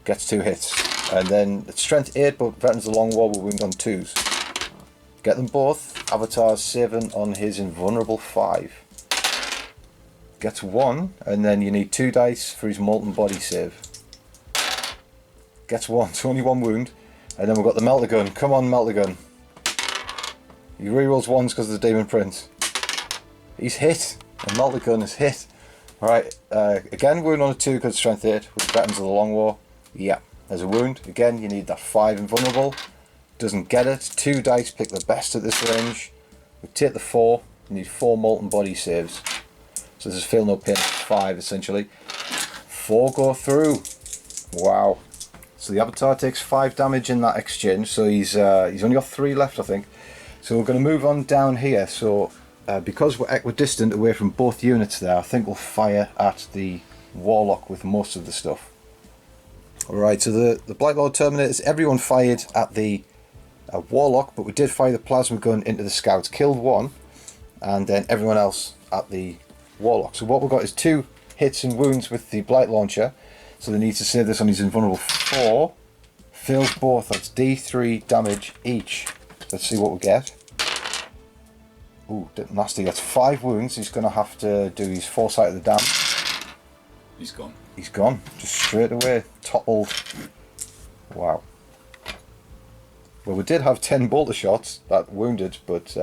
gets 2 hits. And then it's Strength 8, but Veterans of the Long War will wound on 2s. Get them both. Avatar's saving on his Invulnerable 5. Gets 1, and then you need 2 dice for his Molten Body save. Gets 1, so only 1 wound. And then we've got the Melter Gun. Come on, Melter Gun. He rerolls 1s because of the Demon Prince. He's hit. The Melter Gun is hit. Alright, again wound on a 2 because Strength 8 with Veterans of the Long War. Yeah, there's a wound. Again, you need that 5 Invulnerable. Doesn't get it. 2 dice, pick the best at this range. We take the 4. You need 4 Molten Body saves. So this is Feel No Pain 5 essentially. 4 go through. Wow. So the Avatar takes 5 damage in that exchange. So he's only got 3 left, I think. So we're going to move on down here. So because we're equidistant away from both units there, I think we'll fire at the Warlock with most of the stuff. Alright, so the Blight Lord Terminators, everyone fired at the Warlock, but we did fire the Plasma Gun into the Scouts, killed 1, and then everyone else at the Warlock. So what we've got is 2 hits and wounds with the Blight Launcher, so they need to save this on his Invulnerable 4. Fails both, that's D3 damage each. Let's see what we get. Ooh, nasty, that's 5 wounds. He's going to have to do his Foresight of the Damned. He's gone. He's gone, just straight away, toppled. Wow. Well, we did have 10 bolter shots that wounded, but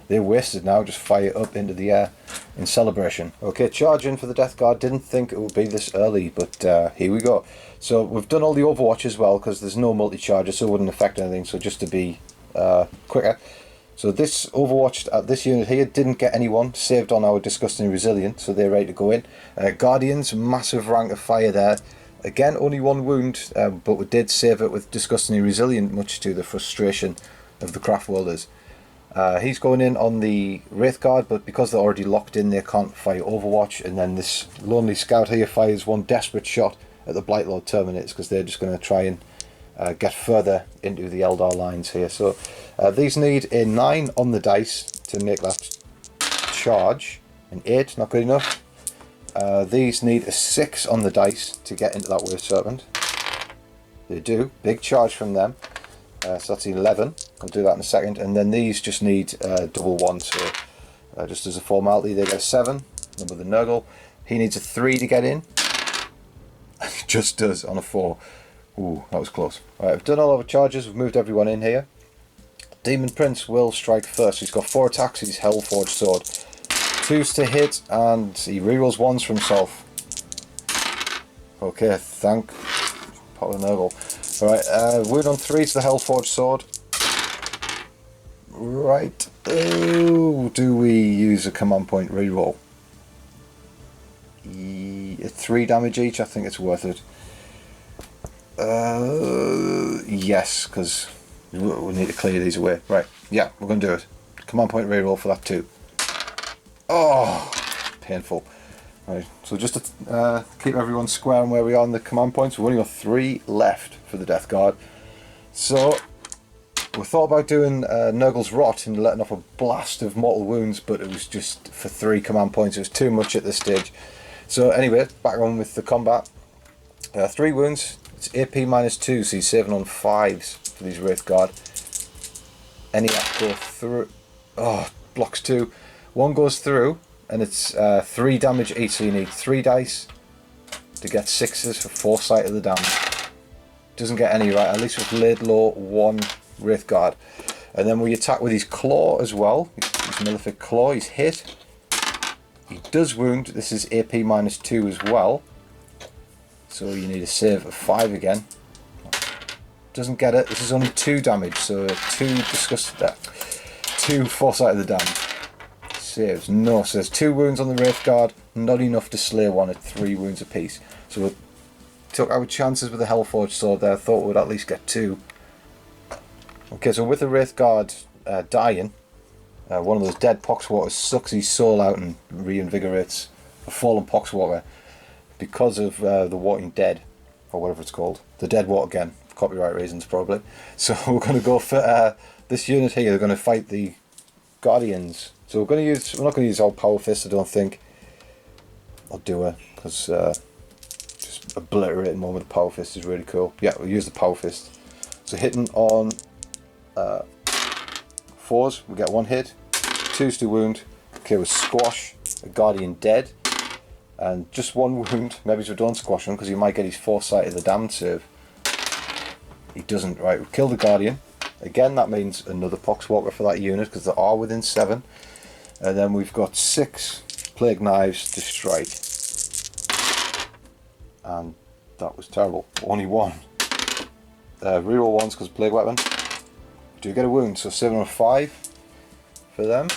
they're wasted now. Just fire up into the air in celebration. Okay, charging for the Death Guard. Didn't think it would be this early, but here we go. So we've done all the Overwatch as well, because there's no multi-charger, so it wouldn't affect anything. So just to be quicker. So this Overwatch at this unit here didn't get anyone. Saved on our Disgusting Resilient, so they're ready to go in. Guardians, massive rank of fire there. Again, only 1 wound, but we did save it with Disgustingly Resilient, much to the frustration of the Craftworlders. He's going in on the Wraith Guard, but because they're already locked in, they can't fire Overwatch. And then this Lonely Scout here fires 1 desperate shot at the Blight Lord Terminators, because they're just going to try and get further into the Eldar lines here. So these need a 9 on the dice to make that charge. An 8, not good enough. These need a 6 on the dice to get into that Wave Serpent. They do. Big charge from them. So that's 11. I'll do that in a second. And then these just need double 1. So just as a formality, they get a 7. Number the Nurgle. He needs a 3 to get in. He just does on a 4. Ooh, that was close. Alright, we've done all our charges. We've moved everyone in here. Demon Prince will strike first. He's got 4 attacks. He's Hellforged Sword. 2s to hit, and he rerolls 1s for himself. Okay, thank Papa Nurgle. Alright, wound on 3 to the Hellforged Sword. Right. Oh, do we use a command point reroll? 3 damage each, I think it's worth it. Yes, because we need to clear these away. Right, yeah, we're going to do it. Command point reroll for that too. Oh, painful. Right, so just to keep everyone square on where we are on the command points, we've only got 3 left for the Death Guard. So we thought about doing Nurgle's Rot and letting off a blast of mortal wounds, but it was just for 3 command points. It was too much at this stage. So anyway, back on with the combat. 3 wounds. It's AP -2, so he's saving on 5s for these Wraith Guard. Any go through. Oh, blocks 2. 1 goes through, and it's 3 damage each, so you need 3 dice to get 6s for Foresight of the Damned. Doesn't get any right, at least with Laidlaw 1 Wraithguard. And then we attack with his Claw as well, his Malefic Claw, he's hit. He does wound, this is AP -2 as well. So you need a save of 5 again. Doesn't get it, this is only 2 damage, so 2 disgusted there. 2 Foresight of the Damned. Saves, no, so there's 2 wounds on the Wraithguard, not enough to slay one at 3 wounds apiece. So we took our chances with the Hellforged Sword there, thought we'd at least get 2. Okay, so with the Wraithguard dying, one of those dead Poxwalkers sucks his soul out and reinvigorates a fallen Poxwalker because of the Walking Dead, or whatever it's called. The Dead Walk again, for copyright reasons probably. So we're going to go for this unit here, they're going to fight the Guardians. So we're not going to use our Power Fist, I don't think. I'll do it, because just obliterating one with the Power Fist is really cool. Yeah, we'll use the Power Fist. So hitting on 4s, we get 1 hit, 2s to wound. Okay, we squash a Guardian dead, and just 1 wound. Maybe we don't squash him because he might get his Foresight of the Damned save. He doesn't. Right, we kill the Guardian. Again, that means another Poxwalker for that unit because they are within 7. And then we've got 6 Plague Knives to strike. And that was terrible. Only 1. Reroll 1s because Plague Weapon. Do get a wound, so 7 or 5 for them.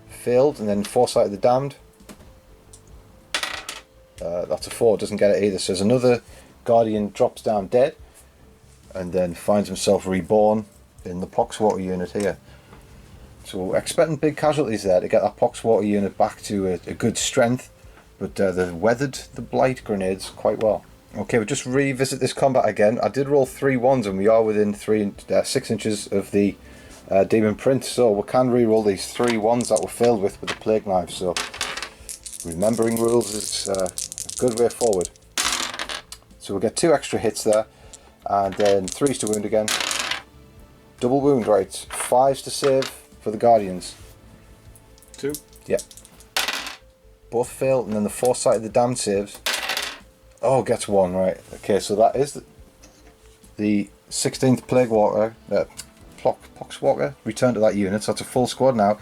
Failed, and then Foresight of the Damned. That's a 4, doesn't get it either. So there's another Guardian drops down dead, and then finds himself reborn in the Poxwater unit here. So we're expecting big casualties there to get that Poxwater unit back to a good strength, but they've weathered the Blight grenades quite well. Okay, we'll just revisit this combat again. I did roll 3 1s and we are within 6 inches of the Demon Prince, so we can re-roll these 3 1s that were failed with the Plague Knife, so remembering rules is a good way forward. So we'll get 2 extra hits there, and then 3s to wound again. Double wound, right, 5s to save for the Guardians. 2? Yep. Both fail, and then the Foresight of the Damned saves. Oh, gets 1, right. Okay, so that is the 16th Plague Walker, Poxwalker, return to that unit, so that's a full squad now.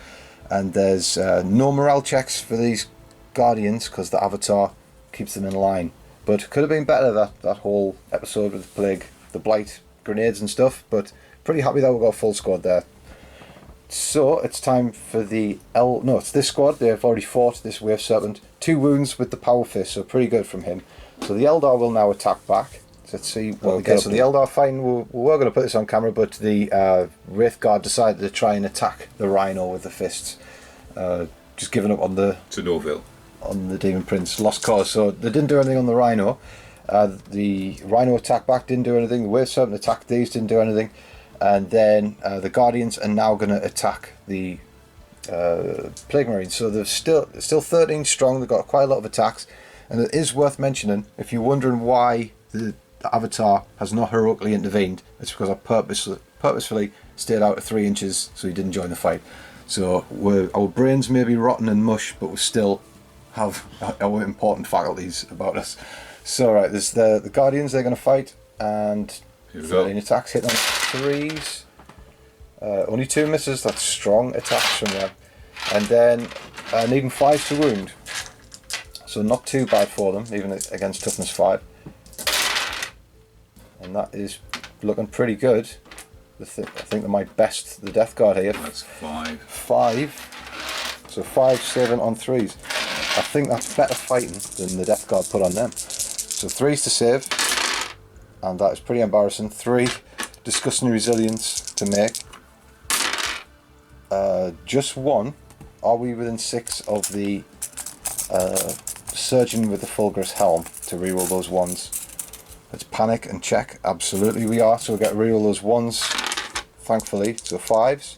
And there's no morale checks for these Guardians, because the Avatar keeps them in line. But could have been better, that whole episode with the Plague, the Blight, grenades and stuff, but pretty happy that we've got a full squad there. So it's time for it's this squad. They've already fought this Wave Serpent. 2 wounds with the Power Fist, so pretty good from him. So the Eldar will now attack back. So let's see what we get. So the Eldar fighting, we were going to put this on camera, but the Wraithguard decided to try and attack the Rhino with the fists. Just giving up on the Demon Prince, lost cause. So they didn't do anything on the Rhino. The Rhino attacked back, didn't do anything. The Wave Serpent attacked these, didn't do anything. And then the Guardians are now going to attack the Plague Marines. So they're still 13 strong. They've got quite a lot of attacks. And it is worth mentioning, if you're wondering why the Avatar has not heroically intervened, it's because I purposefully stayed out at 3 inches so he didn't join the fight. So our brains may be rotten and mush, but we still have our important faculties about us. So right, there's the Guardians, they're going to fight, and 13 attacks, hit on 3s. Only 2 misses, that's strong attacks from them. And then needing 5 to wound. So not too bad for them, even against toughness 5. And that is looking pretty good. I think they might best the Death Guard here. That's 5. 5. So 5 saving on 3s. I think that's better fighting than the Death Guard put on them. So 3s to save. And that is pretty embarrassing. 3 disgusting resilience to make. Just 1. Are we within 6 of the Surgeon with the Fulgurous Helm to reroll those 1s? Let's panic and check. Absolutely we are. So we'll get reroll those 1s, thankfully. So 5s.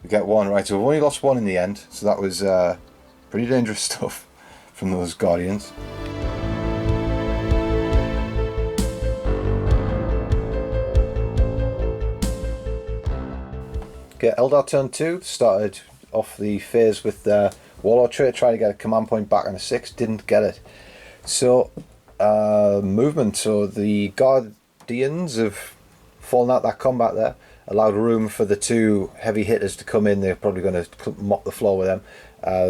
We get 1, right. So we've only lost 1 in the end. So that was pretty dangerous stuff from those Guardians. Okay, Eldar turn 2 started off the phase with the Warlord trait, trying to get a command point back on a 6, didn't get it. So movement. So the Guardians have fallen out that combat there, allowed room for the two heavy hitters to come in. They're probably going to mop the floor with them.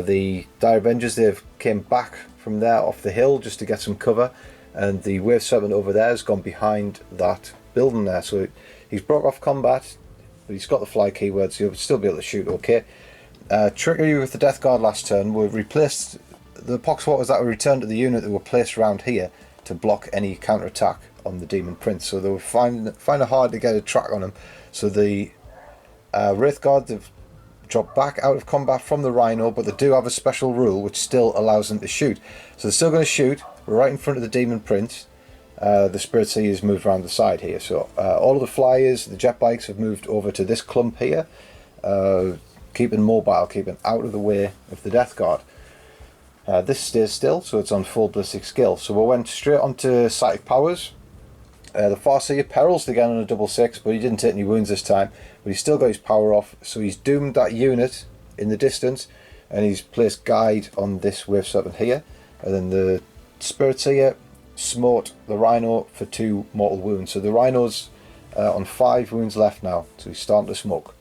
The Dire Avengers, they've came back from there off the hill just to get some cover, and the Wave Serpent over there has gone behind that building there. So he's broke off combat, but he's got the fly keyword, so he'll still be able to shoot okay. Trickery with the Death Guard last turn. We've replaced the Poxwaters that were returned to the unit that were placed around here to block any counter-attack on the Demon Prince. So they were find it hard to get a track on him. So the Wraith Guard, they've dropped back out of combat from the Rhino, but they do have a special rule which still allows them to shoot. So they're still going to shoot right in front of the Demon Prince. The Spirit Sea has moved around the side here. So all of the flyers, the jet bikes have moved over to this clump here, keeping mobile, keeping out of the way of the Death Guard. This stays still, so it's on full ballistic skill. So we went straight onto Psychic Powers. The Farseer perils again on a 6/6, but he didn't take any wounds this time. But he's still got his power off, so he's doomed that unit in the distance, and he's placed Guide on this Wave Serpent here. And then the Spirit Seer smote the Rhino for 2 mortal wounds. So the Rhino's on 5 wounds left now, so he's starting to smoke.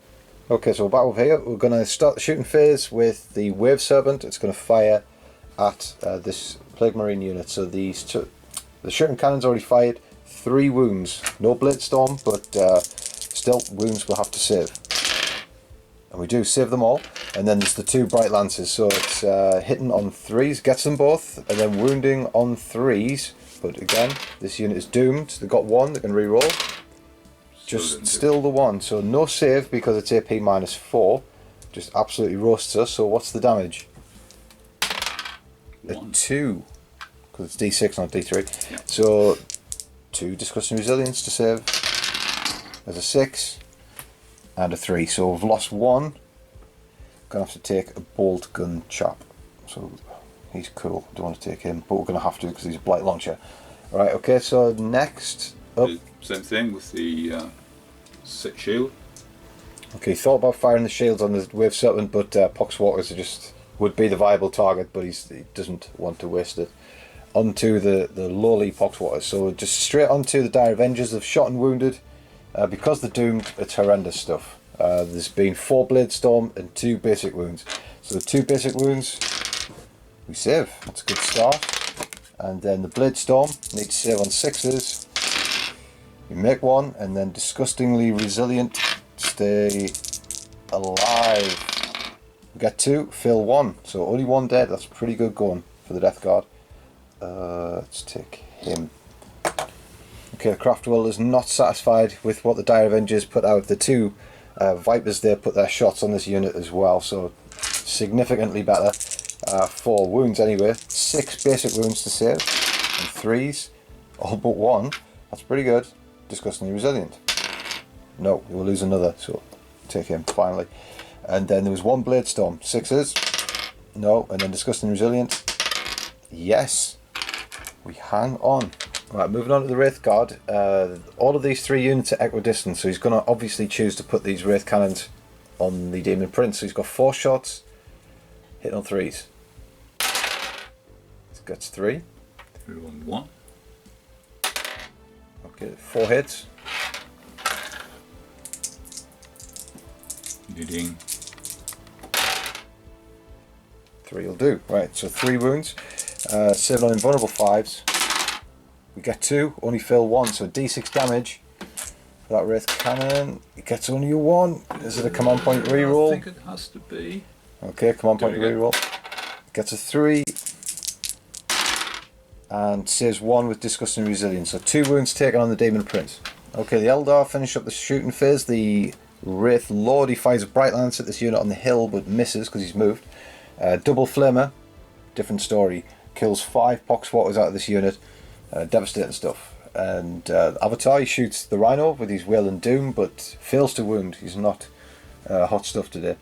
Okay, so we're back over here. We're going to start the shooting phase with the Wave Serpent. It's going to fire at this Plague Marine unit. So the shooting cannon's already fired. 3 wounds. No Blade Storm, but still wounds we'll have to save. And we do save them all. And then there's the 2 Bright Lances. So it's hitting on 3s, gets them both, and then wounding on 3s. But again, this unit is doomed. They've got 1, they can re-roll. Just still the 1. So no save because it's AP -4. Just absolutely roasts us. So what's the damage? 1. A 2. Because it's D6, not D3. Yeah. So 2 Disgusting Resilience to save. There's a 6 and a 3. So we've lost 1. Gonna have to take a Bolt Gun chap. So he's cool. Don't want to take him, but we're gonna have to because he's a Blight Launcher. Right. Okay. So next up. Same thing with the 6 shield. Okay. He thought about firing the shields on the Wave Serpent, but Poxwaters would be the viable target, but he doesn't want to waste it. Onto the lowly Poxwaters. So just straight onto the Dire Avengers of shot and wounded. Because they're doomed, it's horrendous stuff. There's been 4 Blade Storm and 2 basic wounds. So the 2 basic wounds we save. That's a good start. And then the Blade Storm needs to save on 6s. We make 1, and then Disgustingly Resilient, stay alive. We get 2, fail 1. So only 1 dead. That's pretty good going for the Death Guard. Let's take him. Okay, the Craftworld is not satisfied with what the Dire Avengers put out. The 2 Vipers there put their shots on this unit as well, so significantly better. 4 wounds anyway. 6 basic wounds to save, and 3s, all but 1. That's pretty good. Disgustingly Resilient. No, we'll lose another, so take him finally. And then there was 1 Blade Storm. 6s. No, and then Disgustingly Resilient. Yes. We hang on. Right, moving on to the Wraith Guard. All of these 3 units are equidistant, so he's going to obviously choose to put these Wraith Cannons on the Demon Prince. So he's got 4 shots, hit on 3s. Gets 3. 3 on 1. Okay, 4 hits. Needing 3 will do. Right, so 3 wounds. 7 on invulnerable 5s. We get 2, only fail 1, so D6 damage for that Wraith Cannon. It gets only a 1. Is it a command point reroll? I think it has to be. Okay, command point reroll. Gets a 3. And saves 1 with Disgusting Resilience. So 2 wounds taken on the Demon Prince. Okay, the Eldar finish up the shooting phase. The Wraith Lord, he fires a Bright Lance at this unit on the hill, but misses because he's moved. Double Flamer, different story. Kills 5 Poxwaters out of this unit. Devastating stuff. And Avatar, he shoots the Rhino with his Wail and Doom, but fails to wound. He's not hot stuff today.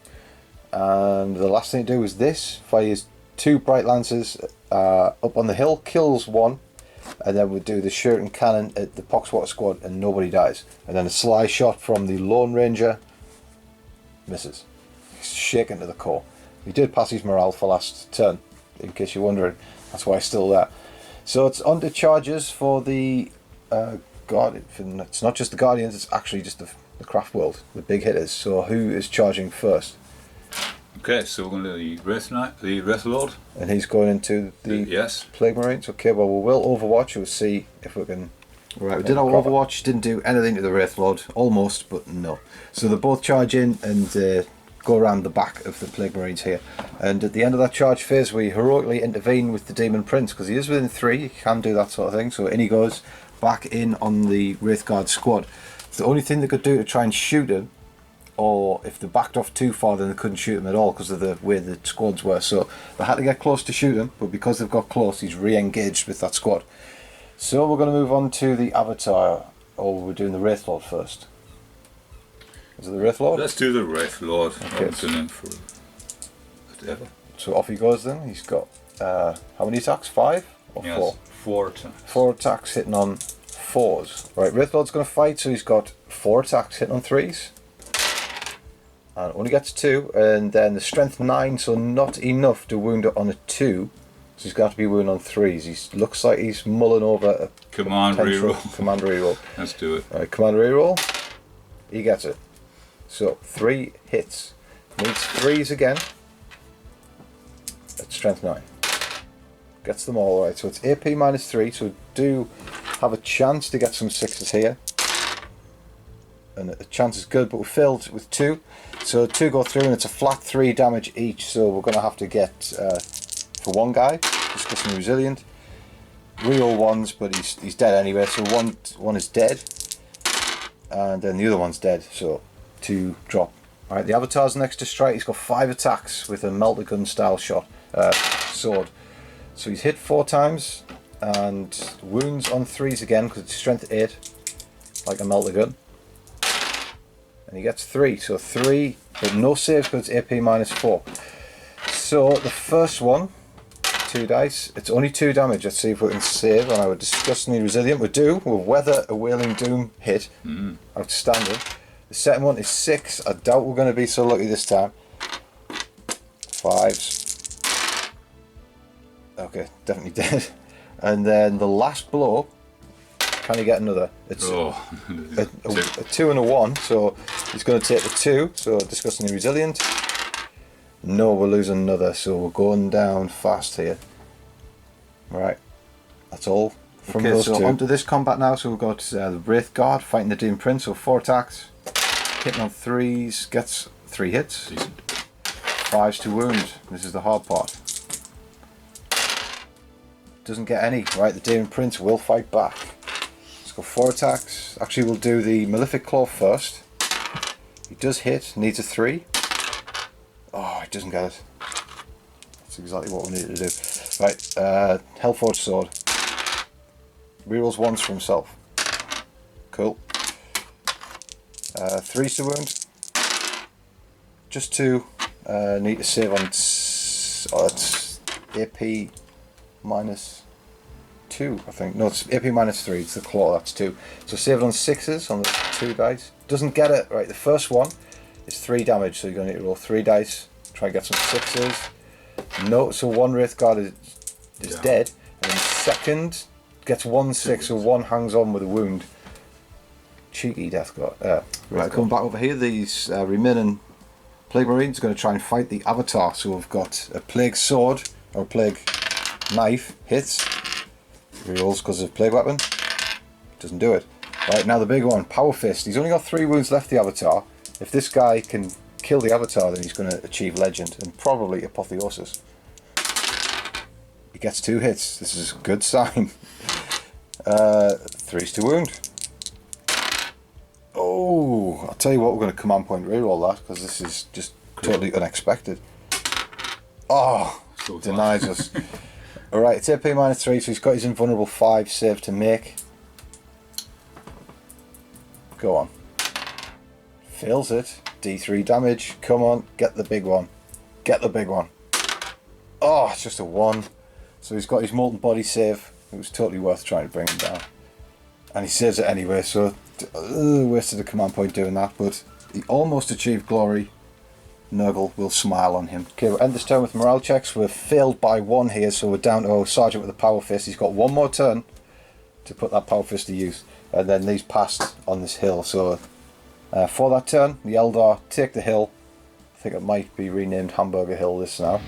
And the last thing to do is this. Fires 2 Bright Lances up on the hill, kills 1, and then we do the shuriken cannon at the Poxwater squad and nobody dies. And then a sly shot from the Lone Ranger, misses. He's shaken to the core. He did pass his morale for last turn, in case you're wondering. That's why he's still there. So it's on to charges for the Guardian. It's not just the Guardians, it's actually just the Craftworld, the big hitters. So who is charging first? Okay, so we're going to do the Wraith Lord. And he's going into the yes. Plague Marines. Okay, well we will Overwatch. We'll see if we can. Right, we did our Overwatch. Didn't do anything to the Wraith Lord. Almost, but no. So they both charge in and go around the back of the Plague Marines here. And at the end of that charge phase, we heroically intervene with the Demon Prince because he is within 3. He can do that sort of thing. So in he goes back in on the Wraith Guard squad. The only thing they could do to try and shoot him, or if they backed off too far, then they couldn't shoot him at all because of the way the squads were. So they had to get close to shoot him, but because they've got close, he's re-engaged with that squad. So we're going to move on to the Avatar, or we're doing the Wraith Lord first. Is it the Wraith Lord? Let's do the Wraith Lord. Okay. I've done him for whatever. So off he goes then. He's got how many attacks? 5 or Yes, 4? 4 attacks. 4 attacks hitting on 4s. Right, Wraith Lord's going to fight, so he's got 4 attacks hitting on 3s. And only gets 2, and then the strength 9, so not enough to wound it on a 2. So he's got to be wounded on 3s. He looks like he's mulling over a Command reroll. Command reroll. Let's do it. Right, command reroll. He gets it. So 3 hits. Needs 3s again. At strength 9. Gets them all right. So it's AP minus 3. So do have a chance to get some 6s here. And the chance is good, but we failed with 2. So 2 go through, and it's a flat 3 damage each. So we're going to have to get for one guy, discussing resilient. Real ones, but he's dead anyway. So one is dead, and then the other one's dead. So 2 drop. All right, the Avatar's next to strike. He's got 5 attacks with a melter gun style shot sword. So he's hit 4 times and wounds on 3s again because it's strength 8, like a melter gun. And he gets 3, so 3, but no saves because it's AP minus 4. So the first one, 2 dice, it's only 2 damage. Let's see if we can save on our disgustingly resilient. We do, we'll weather a Wailing Doom hit. Outstanding. The second one is 6. I doubt we're going to be so lucky this time. 5s. Okay, definitely dead. And then the last blow, can he get another? It's a 2 and a 1, so he's going to take the 2, so disgustingly resilient. No, we're losing another, so we're going down fast here. Right, that's all from those 2. On to this combat now, so we've got the Wraith Guard fighting the Demon Prince, so 4 attacks. Hitting on 3s, gets 3 hits. Decent. 5s to wound, this is the hard part. Doesn't get any. Right, the Demon Prince will fight back. Got 4 attacks. Actually, we'll do the Malefic Claw first. He does hit, needs a 3. Oh, he doesn't get it. That's exactly what we needed to do. Right, Hellforged Sword. Rerolls 1s for himself. Cool. 3s to wound. Just 2. Need to save on. It's AP minus 2, I think. No, it's AP minus 3, it's the claw, that's 2. So save it on 6s on the 2 dice. Doesn't get it. Right, the first one is 3 damage, so you're going to need to roll 3 dice, try and get some 6s. No, so 1 Wraith Guard is dead, and then second gets 1 6, so 1 hangs on with a wound. Cheeky Death Guard. Right, coming back over here, these remaining Plague Marines are going to try and fight the Avatar. So we've got a Plague Sword, or a Plague Knife, hits. Rerolls because of Plague Weapon. Doesn't do it. Right, now the big one, Power Fist. He's only got 3 wounds left, the Avatar. If this guy can kill the Avatar, then he's going to achieve Legend and probably Apotheosis. He gets 2 hits. This is a good sign. 3s to wound. Oh, I'll tell you what, we're going to command point reroll that because this is just totally unexpected. Oh, so denies us. Alright, it's AP minus 3, so he's got his invulnerable 5 save to make. Go on. Fails it. D3 damage. Come on, get the big one. Get the big one. Oh, it's just a 1. So he's got his Molten Body save. It was totally worth trying to bring him down. And he saves it anyway, so wasted a command point doing that, but he almost achieved glory. Nurgle will smile on him. Okay, we'll end this turn with morale checks. We're failed by 1 here, so we're down to Sergeant with the Power Fist. He's got 1 more turn to put that Power Fist to use. And then these passed on this hill. So for that turn, the Eldar take the hill. I think it might be renamed Hamburger Hill this now.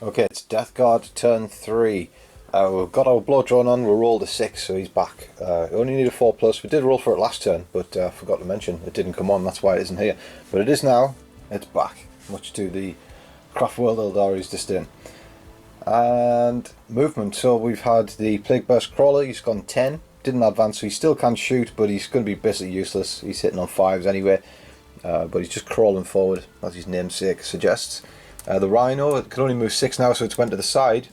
Okay, it's Death Guard turn 3. We've got our blow drawn on, we rolled a 6, so he's back. We only need a 4+. We did roll for it last turn, but I forgot to mention it didn't come on, that's why it isn't here. But it is now, it's back, much to the Craftworld Uldari's disdain. And movement, so we've had the Plague Burst Crawler, he's gone 10, didn't advance, so he still can shoot, but he's going to be basically useless. He's hitting on 5s anyway, but he's just crawling forward, as his namesake suggests. The Rhino, it can only move 6 now, so it's went to the side,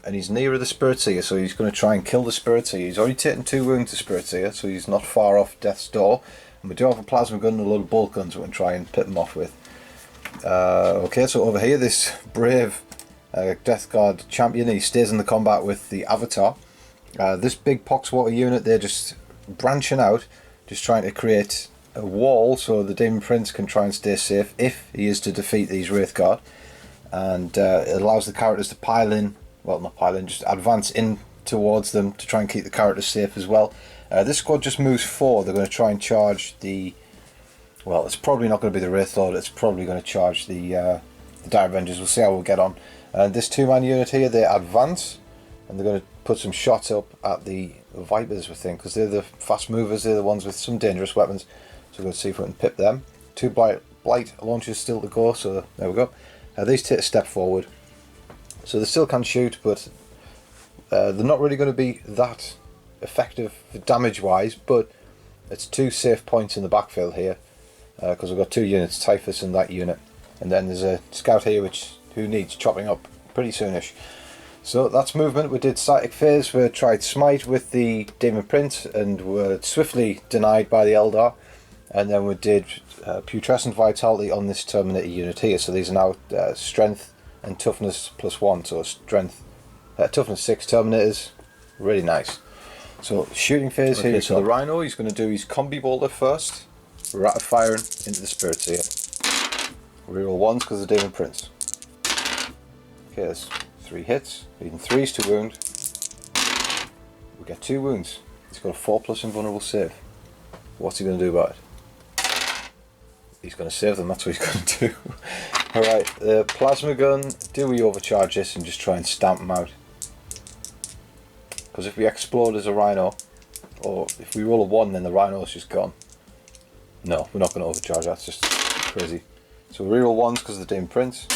and he's nearer the Spirit Seer, so he's going to try and kill the Spirit Seer. He's already taken 2 wounds to Spirit Seer, so he's not far off death's door. And we do have a plasma gun and a load of bolt guns we can try and pit him off with. Okay, so over here, this brave Death Guard champion, he stays in the combat with the Avatar. This big Poxwater unit, they're just branching out, just trying to create a wall so the Demon Prince can try and stay safe if he is to defeat these Wraith Guard. And it allows the characters to pile in, well not pile in, just advance in towards them to try and keep the characters safe as well. This squad just moves 4, they're going to try and charge the, well it's probably not going to be the Wraith Lord, it's probably going to charge the Dire Avengers, we'll see how we'll get on. And this 2-man unit here, they advance, and they're going to put some shots up at the Vipers, we think, because they're the fast movers, they're the ones with some dangerous weapons, so we're going to see if we can pip them. 2 blight launchers still to go, so there we go. These take a step forward, so they still can shoot, but they're not really going to be that effective damage wise, but it's 2 safe points in the backfield here, because we've got 2 units, Typhus and that unit, and then there's a scout here who needs chopping up pretty soonish. So that's movement. We did Static Phase, we tried Smite with the Demon Prince and were swiftly denied by the Eldar. And then we did Putrescent Vitality on this Terminator unit here. So these are now Strength and Toughness +1. So Strength, Toughness 6 Terminators. Really nice. So shooting phase here. So the Rhino, he's going to do his Combi Bolter first. Rapid firing into the Spirit Seer. Reroll 1s because of the Demon Prince. Okay, there's 3 hits. Leading 3s to wound. We get 2 wounds. He's got a 4+ invulnerable save. What's he going to do about it? He's going to save them, that's what he's going to do. Alright, the plasma gun, do we overcharge this and just try and stamp him out? Because if we explode as a Rhino, or if we roll a 1 then the Rhino's just gone. No, we're not going to overcharge, that's just crazy. So we reroll 1s because of the Demon Prince.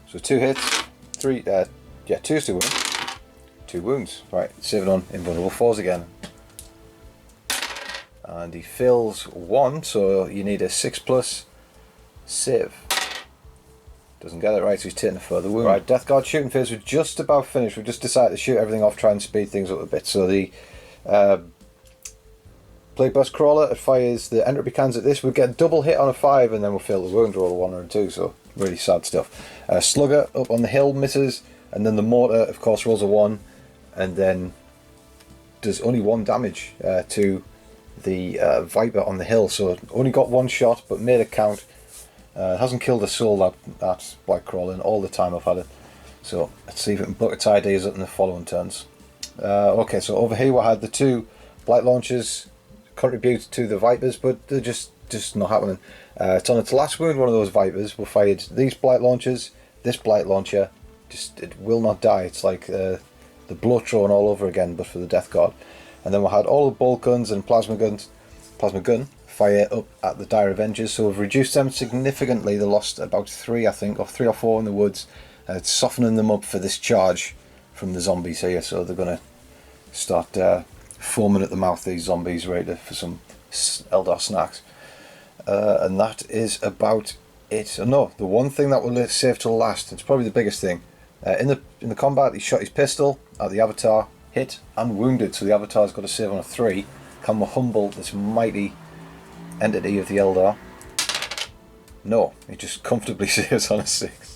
So 2 hits, 2s to wound, 2 wounds. Right, saving on invulnerable 4s again. And he fills 1, so you need a 6+ save. Doesn't get it right, so he's taking a further wound. Right, Death Guard shooting phase, we're just about finished. We've just decided to shoot everything off, try and speed things up a bit. So the Plague Burst Crawler, it fires the entropy cans at this. We'll get a double hit on a 5 and then we'll fail the wound roll a 1 or a 2, so really sad stuff. Slugger up on the hill misses, and then the Mortar of course rolls a 1 and then does only 1 damage to the Viper on the hill, so only got 1 shot but made it count. Hasn't killed a soul that Black Crawler in all the time I've had it. So let's see if it can book its ideas up in the following turns. Okay, so over here we had the 2 blight launchers contribute to the Vipers, but they're just not happening. It's on its last wound, one of those Vipers. We fired these blight launchers, this blight launcher, it will not die. It's like the blood throne all over again, but for the Death Guard. And then we had all the bolt guns and plasma gun fire up at the Dire Avengers, so we've reduced them significantly. They lost about 3, I think, or 3 or 4 in the woods. It's softening them up for this charge from the zombies here, so they're going to start foaming at the mouth, these zombies, ready for some Eldar snacks. And that is about it. No, the one thing that will save till last, it's probably the biggest thing. In the combat, he shot his pistol at the Avatar, hit and wounded, so the Avatar's got to save on a 3. Can we humble this mighty entity of the Eldar? No, he just comfortably saves on a 6.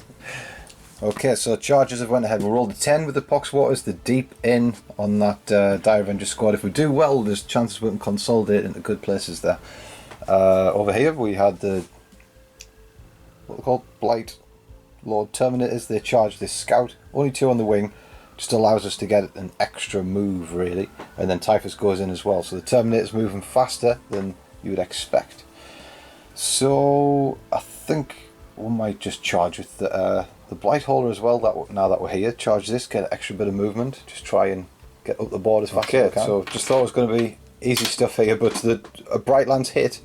Okay, so charges have went ahead. We rolled a 10 with the Poxwaters, the deep in on that Dire Avenger squad. If we do well, there's chances we can consolidate into good places there. Over here we had the, what they're called, Blight Lord Terminators. They charge this scout, only 2 on the wing, just allows us to get an extra move really. And then Typhus goes in as well, so the Terminator's moving faster than you would expect. So I think we might just charge with the Blight Holder as well. Now that we're here, charge this, get an extra bit of movement, just try and get up the board as fast as we can. So just thought it was going to be easy stuff here, but a Bright Lance hit,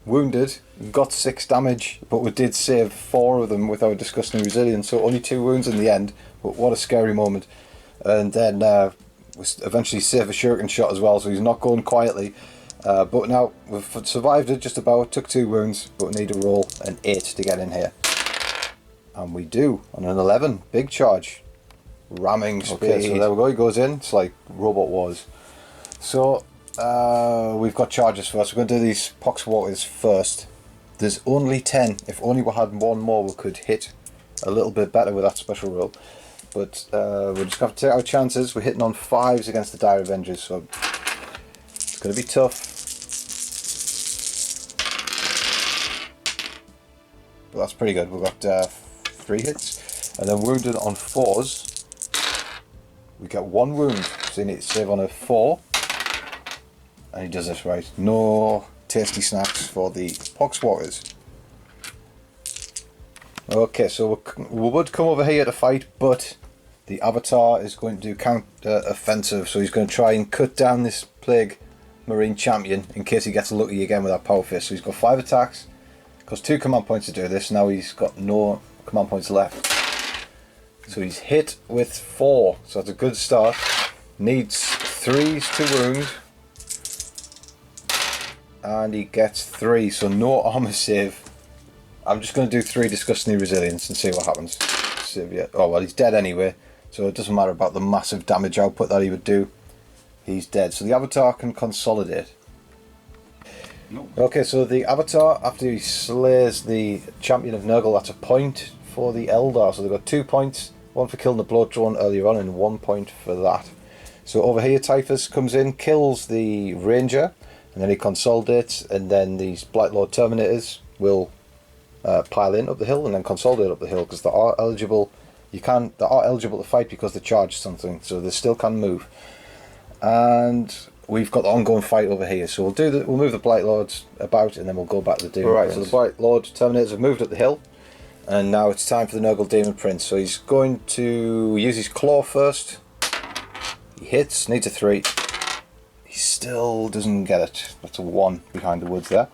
wounded, got 6 damage, but we did save 4 of them with our disgusting resilience, so only 2 wounds in the end, but what a scary moment. And then we eventually save a shuriken shot as well, so he's not going quietly. But now we've survived it just about, took 2 wounds, but we need to roll an 8 to get in here. And we do, on an 11, big charge, ramming speed. Okay, so there we go, he goes in, it's like Robot Wars. So we've got charges first. We're going to do these Poxwaters first. There's only 10. If only we had 1 more, we could hit a little bit better with that special roll. But we're just going to take our chances. We're hitting on 5s against the Dire Avengers, so it's going to be tough. But that's pretty good. We've got 3 hits. And then wounded on 4s. We get 1 wound, so you need to save on a 4. And he does this right. No tasty snacks for the Poxwaters. Okay, so we would come over here to fight, but the Avatar is going to do counter offensive, so he's going to try and cut down this Plague Marine champion in case he gets lucky again with that Power Fist. So he's got 5 attacks, costs 2 command points to do this. Now he's got no command points left. So he's hit with 4, so that's a good start. Needs 3s to wound. And he gets 3, so no armor save. I'm just going to do 3 disgustingly resilience and see what happens. Save yet. Oh well, he's dead anyway, so it doesn't matter about the massive damage output that he would do. He's dead, so the Avatar can consolidate. No. Okay, so the Avatar, after he slays the champion of Nurgle, that's a point for the Eldar. So they've got 2 points, 1 for killing the Blood Throne earlier on and 1 point for that. So over here Typhus comes in, kills the Ranger, and then he consolidates, and then these Blight Lord Terminators will pile in up the hill and then consolidate up the hill, because they are eligible. They are eligible to fight because they charge something, so they still can move. And we've got the ongoing fight over here, so we'll move the Blight Lords about, and then we'll go back to the Demon Prince. So the Blight Lord Terminators have moved up the hill, and now it's time for the Nurgle Demon Prince. So he's going to use his claw first. He hits, needs a 3. He still doesn't get it. That's a 1 behind the woods there.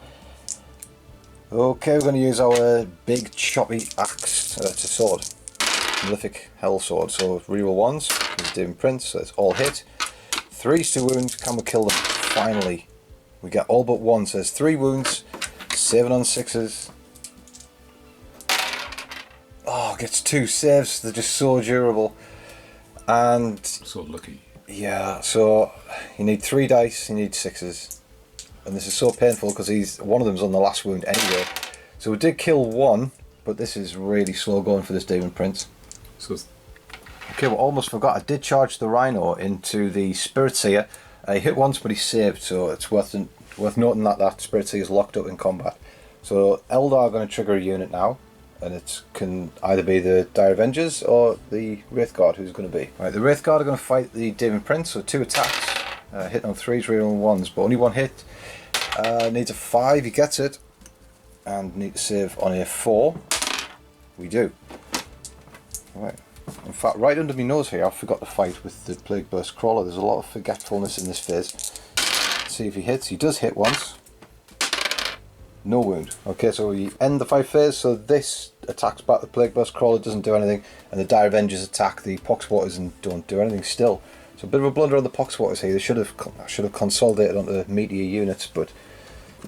Okay, we're going to use our big choppy axe. It's a sword. Prolific Hell Sword. So reroll 1s. He's Demon Prince, so it's all hit. 3s to wound. Can we kill them? Finally. We get all but 1, so there's 3 wounds. 7 on 6s. Oh, gets 2 saves. They're just so durable. And so lucky. Yeah, so you need 3 dice, you need 6s. And this is so painful because one of them's on the last wound anyway. So we did kill 1, but this is really slow going for this Demon Prince. So okay, we almost forgot. I did charge the Rhino into the Spirit Seer. He hit once, but he saved, so it's worth noting that Spirit Seer is locked up in combat. So Eldar are going to trigger a unit now. and it can either be the Dire Avengers or the Wraithguard who's going to be. Right, the Wraithguard are going to fight the Demon Prince, so 2 attacks, hitting on 3s, reeling on 1s, but only 1 hit. Needs a 5, he gets it, and need to save on a 4. We do. Right. In fact, right under my nose here, I forgot to fight with the Plague Burst Crawler. There's a lot of forgetfulness in this phase. Let's see if he hits. He does hit once. No wound. Okay, so we end the fight phase, so this attacks back the Plague Burst Crawler, doesn't do anything, and the Dire Avengers attack the Poxwaters and don't do anything still. So a bit of a blunder on the Poxwaters here. They should have consolidated onto meatier units, but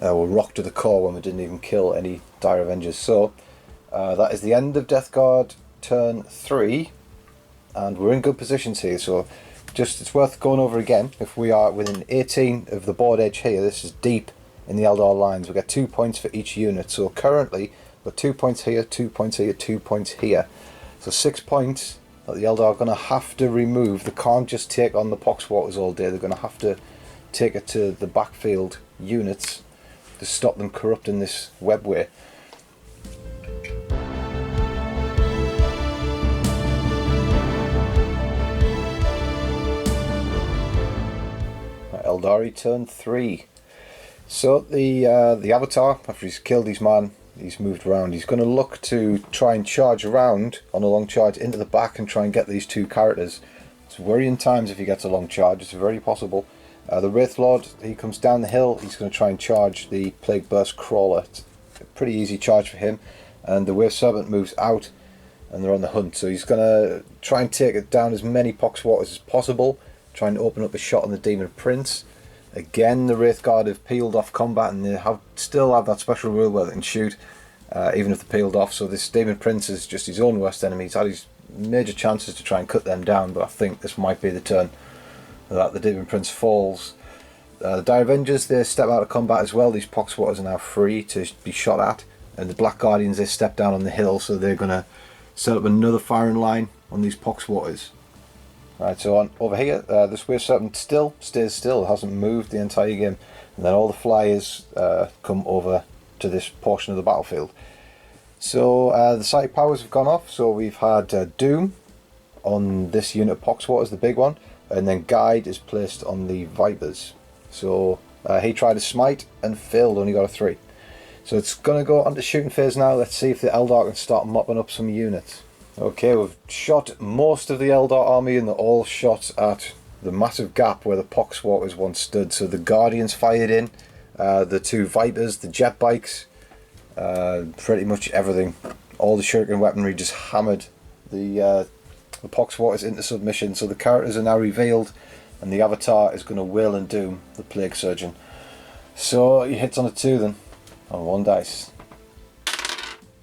were rocked to the core when we didn't even kill any Dire Avengers. So that is the end of Death Guard turn 3, and we're in good positions here. So just it's worth going over again. If we are within 18 of the board edge here, this is deep in the Eldar lines. We get 2 points for each unit. So currently we've got 2 points here, 2 points here, 2 points here. So 6 points that the Eldar are going to have to remove. They can't just take on the Poxwaters all day. They're going to have to take it to the backfield units to stop them corrupting this Webway. Aeldari turn 3. So the Avatar, after he's killed his man, he's moved around. He's going to look to try and charge around on a long charge into the back and try and get these 2 characters. It's worrying times if he gets a long charge. It's very possible. The Wraith Lord, he comes down the hill. He's going to try and charge the Plague Burst Crawler. It's a pretty easy charge for him. And the Wave Serpent moves out, and they're on the hunt. So he's going to try and take it down as many Poxwaters as possible. Try and open up a shot on the Demon Prince. Again, the Wraithguard have peeled off combat, and they still have that special rule where they can shoot, even if they're peeled off. So this Demon Prince is just his own worst enemy. He's had his major chances to try and cut them down, but I think this might be the turn that the Demon Prince falls. The Dire Avengers, they step out of combat as well. These Poxwaters are now free to be shot at, and the Black Guardians, they step down on the hill, so they're going to set up another firing line on these Poxwaters. Right, so on over here, this Wave Serpent still stays still, it hasn't moved the entire game, and then all the flyers come over to this portion of the battlefield. So the psychic powers have gone off, so we've had Doom on this unit of Poxwaters, the big one, and then Guide is placed on the Vipers. So he tried a smite and failed, only got a 3. So it's going to go on to shooting phase now. Let's see if the Eldar can start mopping up some units. Okay, we've shot most of the Eldar army, and they're all shot at the massive gap where the Poxwaters once stood. So the Guardians fired in, the 2 Vipers, the jet bikes, pretty much everything. All the shuriken weaponry just hammered the Poxwaters into submission. So the characters are now revealed, and the Avatar is going to wail and doom the Plague Surgeon. So he hits on a 2 then, on 1 dice.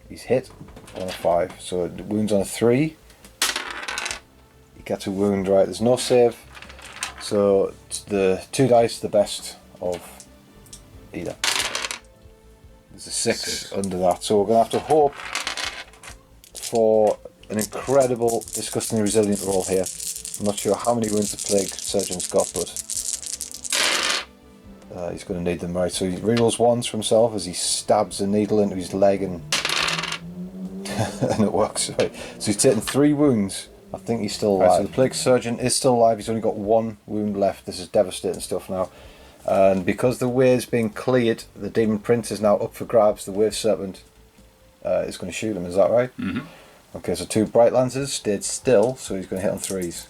He's hit on a 5, so it wounds on a 3. He gets a wound, right, there's no save, so it's the 2 dice, the best of either. There's a 6 under that, so we're going to have to hope for an incredible, disgustingly resilient roll here. I'm not sure how many wounds the Plague Surgeon's got, but he's going to need them, right, so he rerolls 1s for himself as he stabs a needle into his leg and and it works, right. So he's taken 3 wounds. I think he's still alive. Right, so the Plague Surgeon is still alive. He's only got 1 wound left. This is devastating stuff now. And because the wave's being cleared, the Demon Prince is now up for grabs. The Wave Serpent is going to shoot him. Is that right? Mm-hmm. Okay, so 2 Bright Lancers stayed still, so he's going to hit on 3s.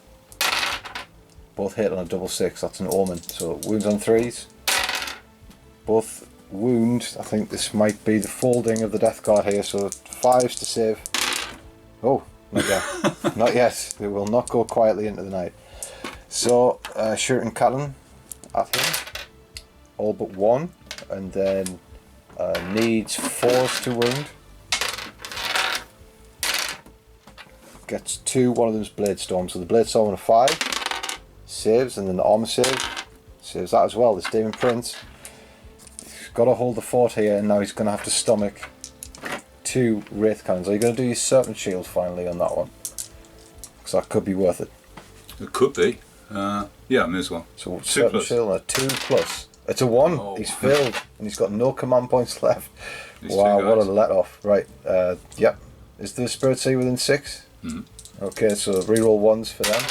Both hit on a double 6. That's an omen. So wounds on 3s. Both wound. I think this might be the folding of the Death Guard here, so 5s to save. Oh, not yet. Not yet. It will not go quietly into the night. So shuriken cannon at him, all but 1, and then needs 4s to wound. Gets 2, one of them's Blade Storm, so the Blade Storm on a 5 saves, and then the armor save saves that as well. This Demon Prince, got to hold the fort here, and now he's going to have to stomach 2 Wraith Cannons. Are you going to do your Serpent Shield finally on that one? Because that could be worth it. It could be. Yeah, may as well. So Serpent Shield on a 2+. It's a 1. Oh. He's failed, and he's got no command points left. Wow, what a let off. Right, yep. Is the Spirit Sea within 6? Mm. Okay, so reroll 1s for them.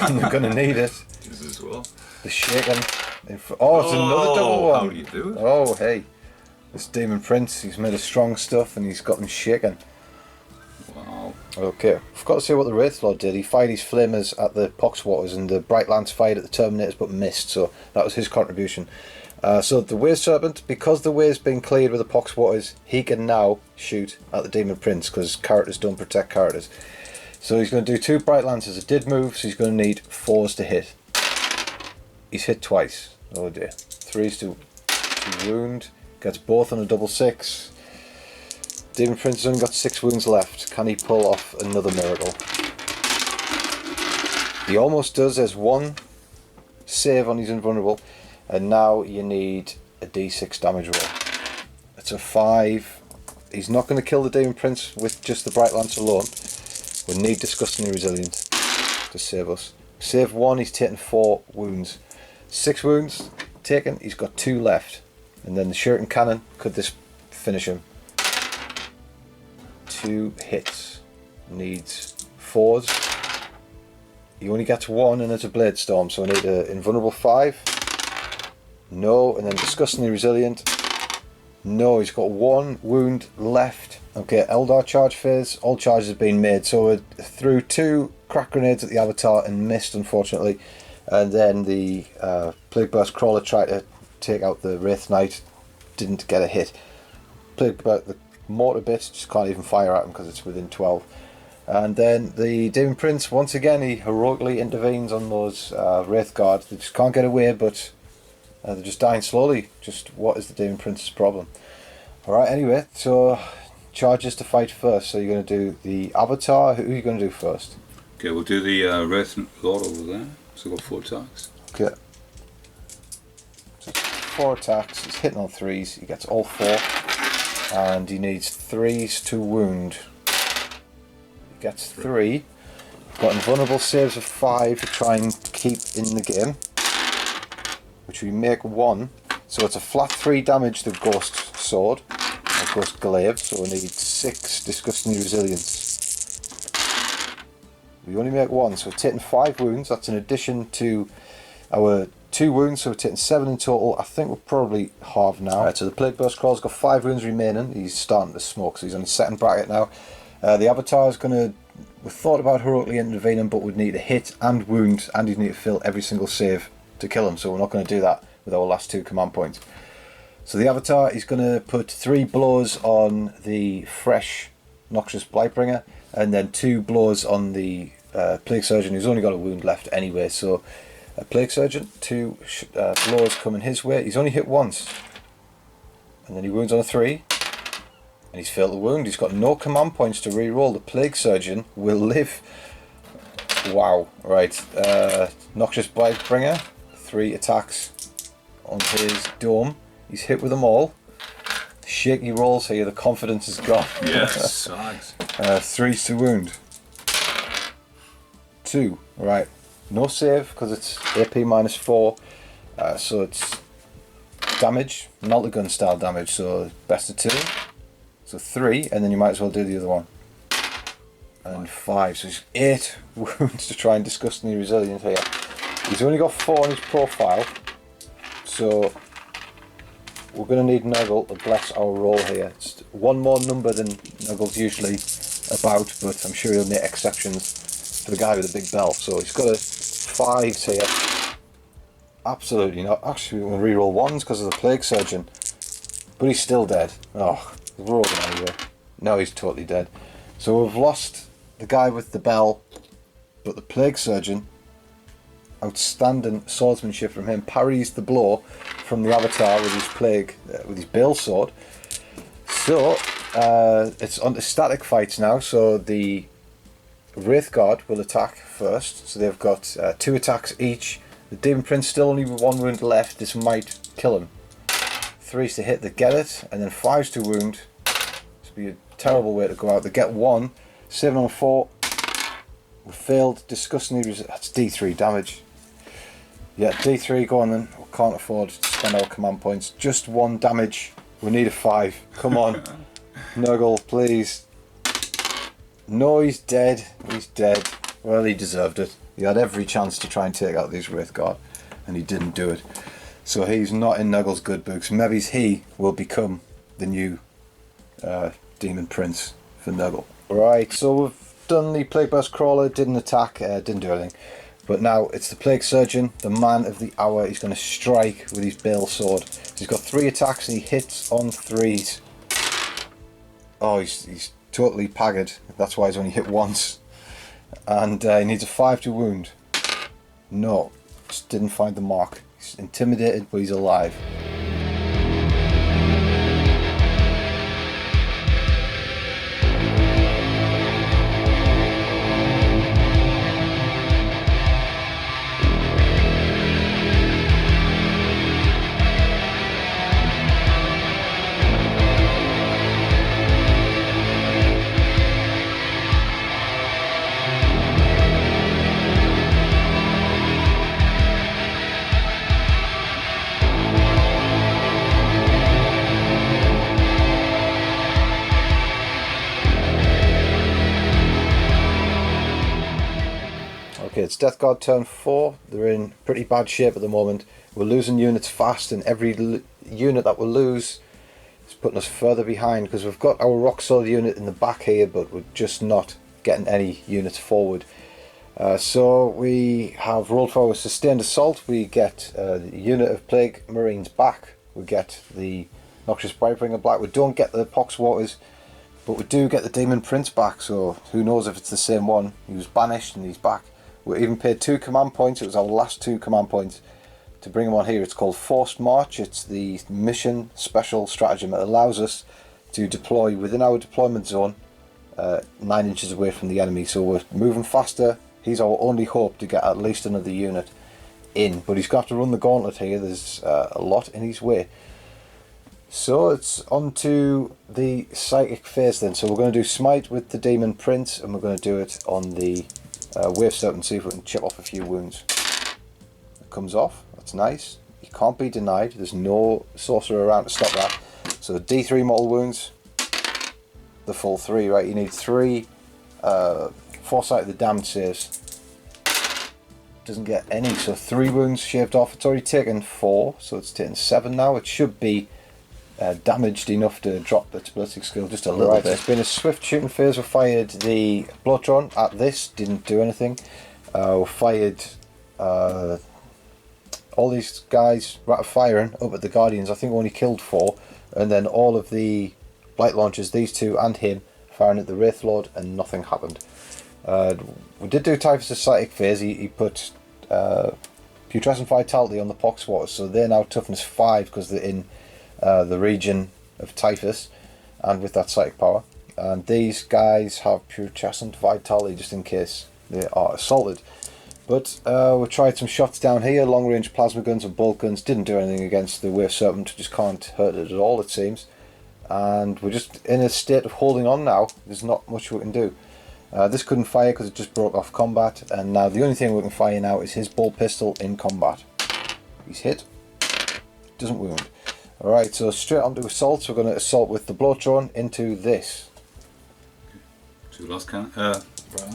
And they're going to need it. This as well. The shaken. Oh, it's another double one. How do you do it? Oh, hey. This Demon Prince, he's made of strong stuff and he's got them shaken. Wow. Okay, I've got to see what the Wraith Lord did. He fired his flamers at the Poxwaters and the Bright Lance fired at the Terminators but missed, so that was his contribution. So the Wave Serpent, because the way's been cleared with the Poxwaters, he can now shoot at the Demon Prince because characters don't protect characters. So he's going to do 2 Bright Lances. It did move, so he's going to need 4s to hit. He's hit twice. Oh dear. 3s to wound. Gets both on a double 6. Demon Prince has only got 6 wounds left. Can he pull off another miracle? He almost does. There's 1 save on his invulnerable. And now you need a d6 damage roll. It's a 5. He's not going to kill the Demon Prince with just the Bright Lance alone. We need Disgustingly Resilient to save us. Save 1, he's taken 4 wounds. 6 wounds taken, he's got 2 left. And then the Shuriken Cannon, could this finish him? 2 hits. Needs 4s. He only gets 1 and it's a Blade Storm, so I need an Invulnerable 5. No, and then Disgustingly Resilient. No, he's got 1 wound left. Okay, Eldar charge phase. All charges have been made, so we threw 2 crack grenades at the Avatar and missed, unfortunately. And then the Plague Burst Crawler tried to take out the Wraith Knight, didn't get a hit. Plague Burst, the mortar bit, just can't even fire at him because it's within 12. And then the Demon Prince, once again, he heroically intervenes on those Wraith Guard. They just can't get away, but they're just dying slowly. Just what is the Demon Prince's problem? Alright, anyway, so charges to fight first. So you're going to do the Avatar. Who are you going to do first? Okay, we'll do the Wraith Lord over there. So we've got 4 attacks. Okay. So 4 attacks. He's hitting on 3s. He gets all 4. And he needs 3s to wound. He gets 3. Got invulnerable saves of 5 to try and keep in the game. Which we make 1. So it's a flat 3 damage to Ghost Sword. Or Ghost Glaive. So we need 6 Disgustingly Resilience. We only make 1, so we're taking 5 wounds. That's in addition to our 2 wounds, so we're taking 7 in total. I think we're probably halved now. Right, so the Plague Burst Crawler's got 5 wounds remaining. He's starting to smoke, so he's on his second bracket now. The Avatar is going to... We thought about heroically intervening, but we'd need a hit and wound, and you'd need to fill every single save to kill him, so we're not going to do that with our last 2 command points. So the Avatar is going to put 3 blows on the fresh Noxious Blightbringer, and then 2 blows on the Plague Surgeon, who's only got a wound left anyway. So Plague Surgeon, 2 blows coming his way. He's only hit once, and then he wounds on a 3, and he's failed the wound. He's got no command points to re-roll. The Plague Surgeon will live. Wow. Right, Noxious Blightbringer, 3 attacks on his dome. He's hit with them all. Shaky rolls here, the confidence is gone. Yes, nice. 3s to wound. 2, right. No save because it's AP minus 4. So it's damage, multi-gun style damage, so best of 2. So 3, and then you might as well do the other one. And 5, so he's 8 wounds to try and Disgustingly Resilient here. He's only got 4 on his profile, so we're going to need Nurgle to bless our roll here. It's 1 more number than Nurgle's usually about, but I'm sure he'll make exceptions for the guy with the big belt. So he's got a 5 here. Absolutely not. Actually, we'll reroll 1s because of the Plague Surgeon. But he's still dead. Oh, we're rolling anyway. No, he's totally dead. So we've lost the guy with the bell, but the Plague Surgeon, outstanding swordsmanship from him, parries the blow from the Avatar with his plague, with his bale sword. So it's on to static fights now. So the Wraith Guard will attack first. So they've got 2 attacks each. The Demon Prince still only with 1 wound left. This might kill him. 3s to hit, they get it, and then 5s to wound. This would be a terrible way to go out. They get 1, 7 on 4. We failed. Disgustingly, that's D3 damage. Yeah, D3, go on then. We can't afford to spend our command points. Just 1 damage. We need a 5. Come on. Nurgle, please. No, he's dead. He's dead. Well, he deserved it. He had every chance to try and take out this Wraithguard, and he didn't do it. So he's not in Nurgle's good books. Maybe he will become the new Demon Prince for Nurgle. Right, so we've done the Plague Burst Crawler, didn't attack, didn't do anything. But now it's the Plague Surgeon, the man of the hour. He's going to strike with his Bale Sword. So he's got 3 attacks and he hits on 3s. Oh, he's totally paggered. That's why he's only hit once. And he needs a 5 to wound. No, just didn't find the mark. He's intimidated, but he's alive. Okay, it's Death Guard turn 4. They're in pretty bad shape at the moment. We're losing units fast, and every unit that we lose is putting us further behind, because we've got our rock solid unit in the back here, but we're just not getting any units forward. So we have rolled for our sustained assault. We get the unit of Plague Marines back. We get the Noxious Brightbringer back. We don't get the Pox Waters, but we do get the Demon Prince back, so who knows if it's the same one. He was banished and he's back. We even paid 2 command points. It was our last 2 command points to bring him on here. It's called Forced March. It's the mission special stratagem that allows us to deploy within our deployment zone 9 inches away from the enemy. So we're moving faster. He's our only hope to get at least another unit in, but he's got to run the gauntlet here. There's a lot in his way. So it's on to the psychic phase then. So we're going to do Smite with the Demon Prince, and we're going to do it on the Wave Serpent, see if we can chip off a few wounds. It comes off, that's nice. He can't be denied, there's no sorcerer around to stop that. So D3 mortal wounds, the full 3, right? You need 3 Foresight of the Damned saves. Doesn't get any, so 3 wounds shaved off. It's already taken 4, so it's taken 7 now. It should be damaged enough to drop its ballistic skill just a little bit. It's been a swift shooting phase. We fired the Bloodtron at this, didn't do anything. We fired all these guys firing up at the Guardians. I think we only killed 4, and then all of the Blight Launchers, these 2 and him, firing at the Wraith Lord, and nothing happened. We did do Typhus' psychic phase. He put Putrescent Vitality on the Pox Waters, so they're now toughness 5 because they're in the region of Typhus and with that psychic power. And these guys have Putrescent Vitality just in case they are assaulted. But we tried some shots down here, long range plasma guns and bolt guns, didn't do anything against the Wave Serpent, just can't hurt it at all it seems. And we're just in a state of holding on now. There's not much we can do. This couldn't fire because it just broke off combat, and now the only thing we can fire now is his bolt pistol in combat. He's hit, doesn't wound. Alright, so straight on to assaults. We're going to assault with the Bloodtron into this. 2 last cannon.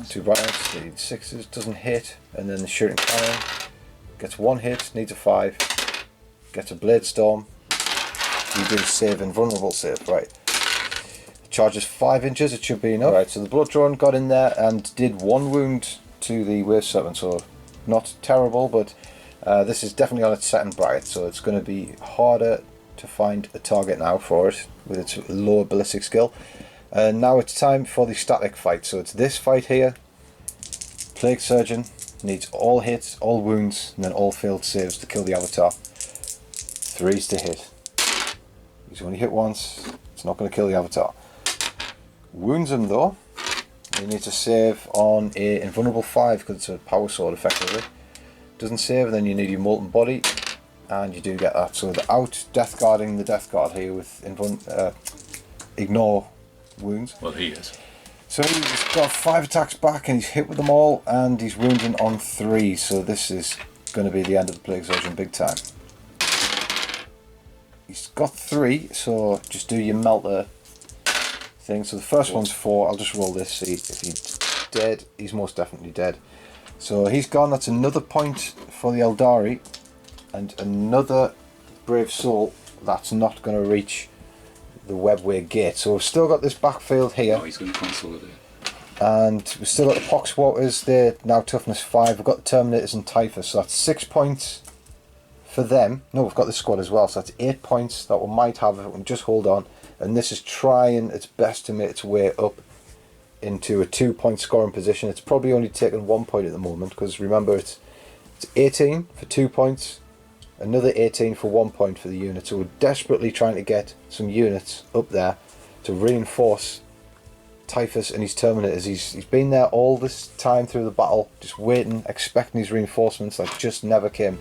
2 briars, the 6s, doesn't hit, and then the shooting cannon gets 1 hit, needs a 5, gets a Blade Storm. You do save invulnerable save, right. Charges 5 inches, it should be enough. Right, so the Bloodtron got in there and did 1 wound to the Wave Serpent, so not terrible, but this is definitely on its second bright, so it's going to be harder to find a target now for it with its lower ballistic skill. And now it's time for the static fight. So it's this fight here. Plague Surgeon needs all hits, all wounds, and then all failed saves to kill the Avatar. 3s to hit. He's only hit once. It's not going to kill the Avatar. Wounds him though. You need to save on a invulnerable 5 because it's a power sword effectively. Doesn't save, and then you need your Molten Body. And you do get that, so they're out Death Guarding the Death Guard here with ignore wounds. Well, he is. So he's got 5 attacks back and he's hit with them all, and he's wounding on 3, so this is going to be the end of the Plague Surgeon big time. He's got 3, so just do your Melter thing. So the first one's 4. I'll just roll this, see if he's dead. He's most definitely dead. So he's gone. That's another point for the Aeldari, and another brave soul that's not going to reach the Webway gate. So we've still got this backfield here. Oh, he's going to consolidate. And we've still got the Poxwaters, they're now toughness 5. We've got the Terminators and Typhus, so that's 6 points for them. No, we've got the squad as well, so that's 8 points that we might have if we can just hold on. And this is trying its best to make its way up into a 2-point scoring position. It's probably only taken 1 point at the moment, because remember it's 18 for 2 points, another 18 for 1 point for the unit. So we're desperately trying to get some units up there to reinforce Typhus and his Terminators. He's been there all this time through the battle, just waiting, expecting his reinforcements that just never came.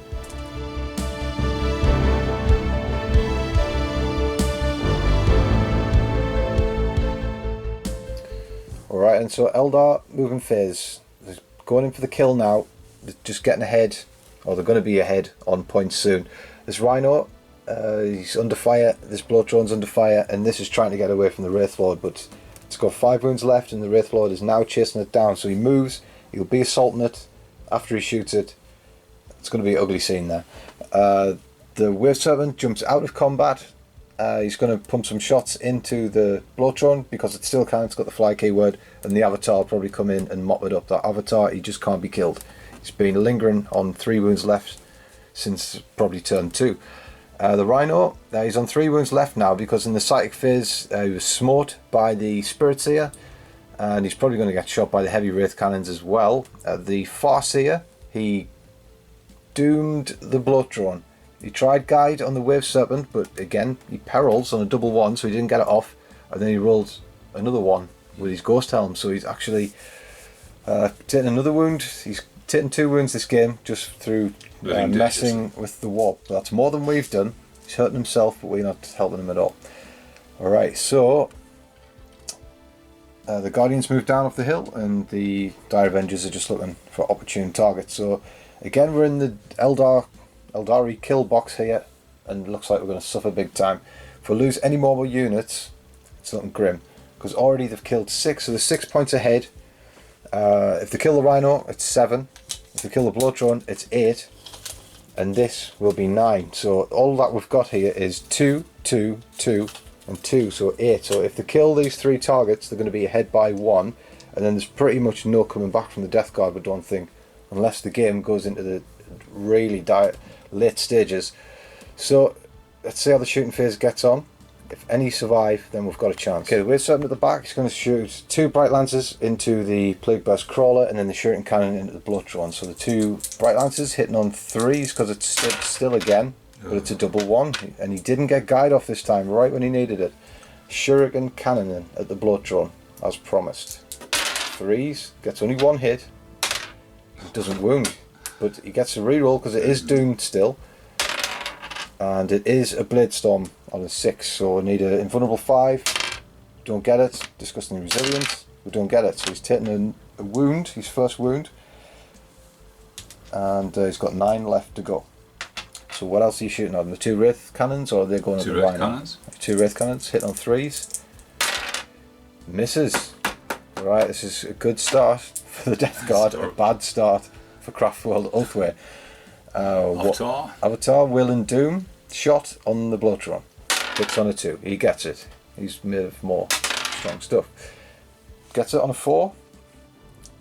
Alright, and so Eldar moving phase. They're going in for the kill now. They're just getting ahead, or they're going to be ahead on points soon. This Rhino, he's under fire, this Bloodthrone's under fire, and this is trying to get away from the Wraithlord, but it's got 5 wounds left, and the Wraithlord is now chasing it down. So he moves, he'll be assaulting it after he shoots it. It's going to be an ugly scene there. The Wave Serpent jumps out of combat. He's going to pump some shots into the Bloodthrone because it still can. It's got the fly keyword, and the Avatar will probably come in and mop it up. That Avatar, he just can't be killed. He's been lingering on 3 wounds left since probably turn 2. The Rhino, he's on 3 wounds left now because in the Psychic phase he was smote by the Spirit Seer, and he's probably going to get shot by the Heavy Wraith Cannons as well. The Farseer, he doomed the Bloodthrone. He tried Guide on the Wave Serpent, but again he perils on a double 1, so he didn't get it off, and then he rolled another 1 with his Ghost Helm, so he's actually taken another wound. He's taken 2 wounds this game just through messing with the warp. That's more than we've done. He's hurting himself, but we're not helping him at all. Alright, so the Guardians move down off the hill, and the Dire Avengers are just looking for opportune targets. So again, we're in the Aeldari kill box here, and it looks like we're going to suffer big time. If we lose any more units, it's looking grim, because already they've killed 6, so they're 6 points ahead. If they kill the Rhino, it's 7. If they kill the Bloodthrone, it's 8. And this will be 9. So all that we've got here is 2, 2, 2, and 2, so 8. So if they kill these 3 targets, they're going to be ahead by 1. And then there's pretty much no coming back from the Death Guard, I don't think, unless the game goes into the really late stages. So let's see how the shooting phase gets on. If any survive, then we've got a chance. Okay, the Wave Serpent at the back is going to shoot 2 Bright Lances into the Plague Burst Crawler, and then the Shooting Cannon into the Bloodthrone. So the 2 Bright Lances hitting on 3s because it's still again, but it's a double 1, and he didn't get Guide off this time, right when he needed it. Shuriken Cannon at the Bloodthrone, as promised. 3s, gets only 1 hit. It doesn't wound, but he gets a reroll because it is doomed still. And it is a Blade Storm on a 6, so we need an Invulnerable 5. Don't get it. Disgusting Resilience. We don't get it. So he's taken a wound, his first wound. And he's got 9 left to go. So what else are you shooting on? The 2 Wraith Cannons, or are they going at the Rhino? Cannons. 2 Wraith Cannons, hit on 3s. Misses. Right, this is a good start for the Death Guard, a bad start for Craftworld Ulthwe. Avatar, Will and Doom, shot on the Bloodthrone. Hits on a 2. He gets it. He's made of more strong stuff. Gets it on a 4.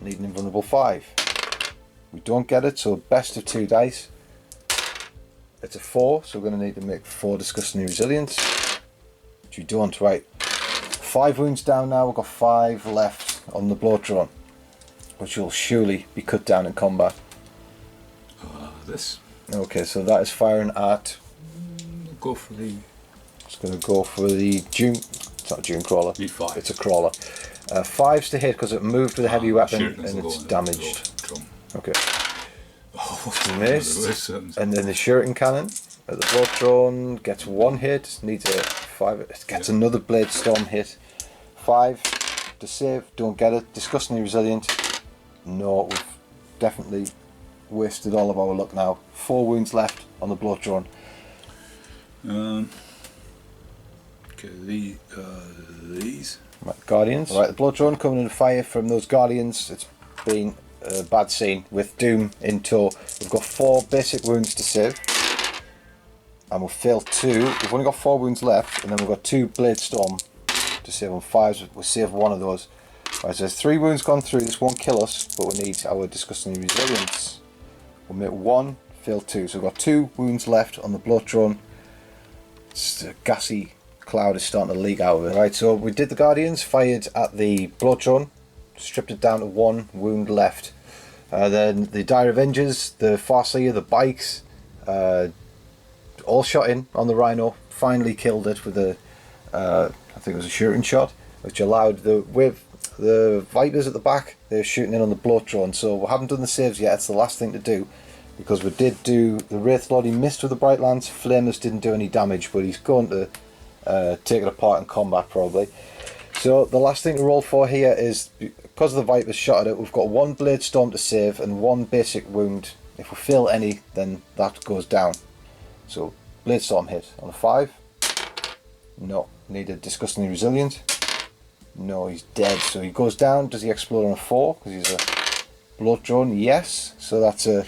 Need an Invulnerable 5. We don't get it, so best of 2 dice. It's a 4, so we're going to need to make 4 Disgusting Resilience. Which we don't, right. 5 wounds down now, we've got 5 left on the Bloodthrone, which will surely be cut down in combat. This. Okay, so that is firing at. Go for the. It's going to go for the Dune. It's not a Dune Crawler. D5. It's a Crawler. 5s to hit because it moved with a heavy weapon and it's damaged. Okay. Missed. And then the Shuriken Cannon at the Bloodthrone gets 1 hit. Needs a 5. It gets another Blade Storm hit. 5 to save. Don't get it. Disgustingly Resilient. No, we've definitely wasted all of our luck now. 4 wounds left on the Bloodthrone. Okay, these. Right, Guardians. Right, the blood drone coming in fire from those Guardians. It's been a bad scene with Doom in tow. We've got 4 basic wounds to save. And we've failed 2. We've only got 4 wounds left, and then we've got 2 Blade Storm to save on 5s. We'll save 1 of those. Right, so there's 3 wounds gone through. This won't kill us, but we need our disgusting resilience. We'll make 1, fail 2. So we've got 2 wounds left on the blood drone. It's a gassy cloud is starting to leak out of it. Right, so we did the Guardians, fired at the blood drone, stripped it down to 1 wound left. Then the Dire Avengers, the Farseer, the bikes, all shot in on the Rhino. Finally killed it with a, I think it was a shooting shot, which allowed the Vipers at the back. They're shooting in on the blood drone. So we haven't done the saves yet. It's the last thing to do, because we did do the Wraith Lord. He missed with the Bright Lance. Flameless didn't do any damage, but he's going to take it apart in combat probably. So the last thing to roll for here is, because the Vipers shot at it, we've got 1 Blade Storm to save and 1 basic wound. If we fail any, then that goes down. So Blade Storm hit on a 5. No. Needed disgustingly resilient. No, he's dead. So he goes down. Does he explode on a 4? Because he's a blood drone. Yes. So that's a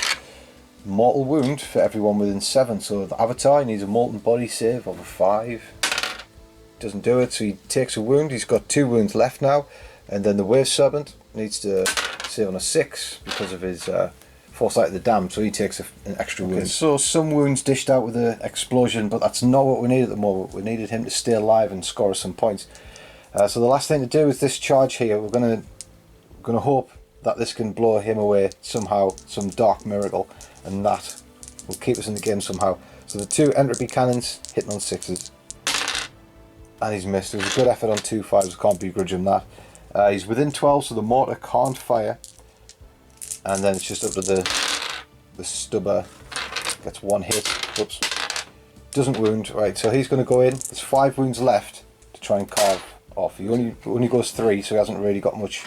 mortal wound for everyone within 7. So the Avatar needs a molten body save of a 5. Doesn't do it, so he takes a wound. He's got 2 wounds left now. And then the Wave Serpent needs to save on a 6 because of his Foresight of the Damned, so he takes an extra wound. So some wounds dished out with the explosion, but that's not what we need at the moment. We needed him to stay alive and score us some points. So the last thing to do is this charge here. We're gonna hope that this can blow him away somehow, some dark miracle, and that will keep us in the game somehow. So the 2 entropy cannons hitting on 6s. And he's missed. It was a good effort on 2 5s, can't begrudge him that. He's within 12, so the mortar can't fire. And then it's just up to the stubber. Gets 1 hit. Oops. Doesn't wound. Right, so he's going to go in. There's 5 wounds left to try and carve off. He only goes 3, so he hasn't really got much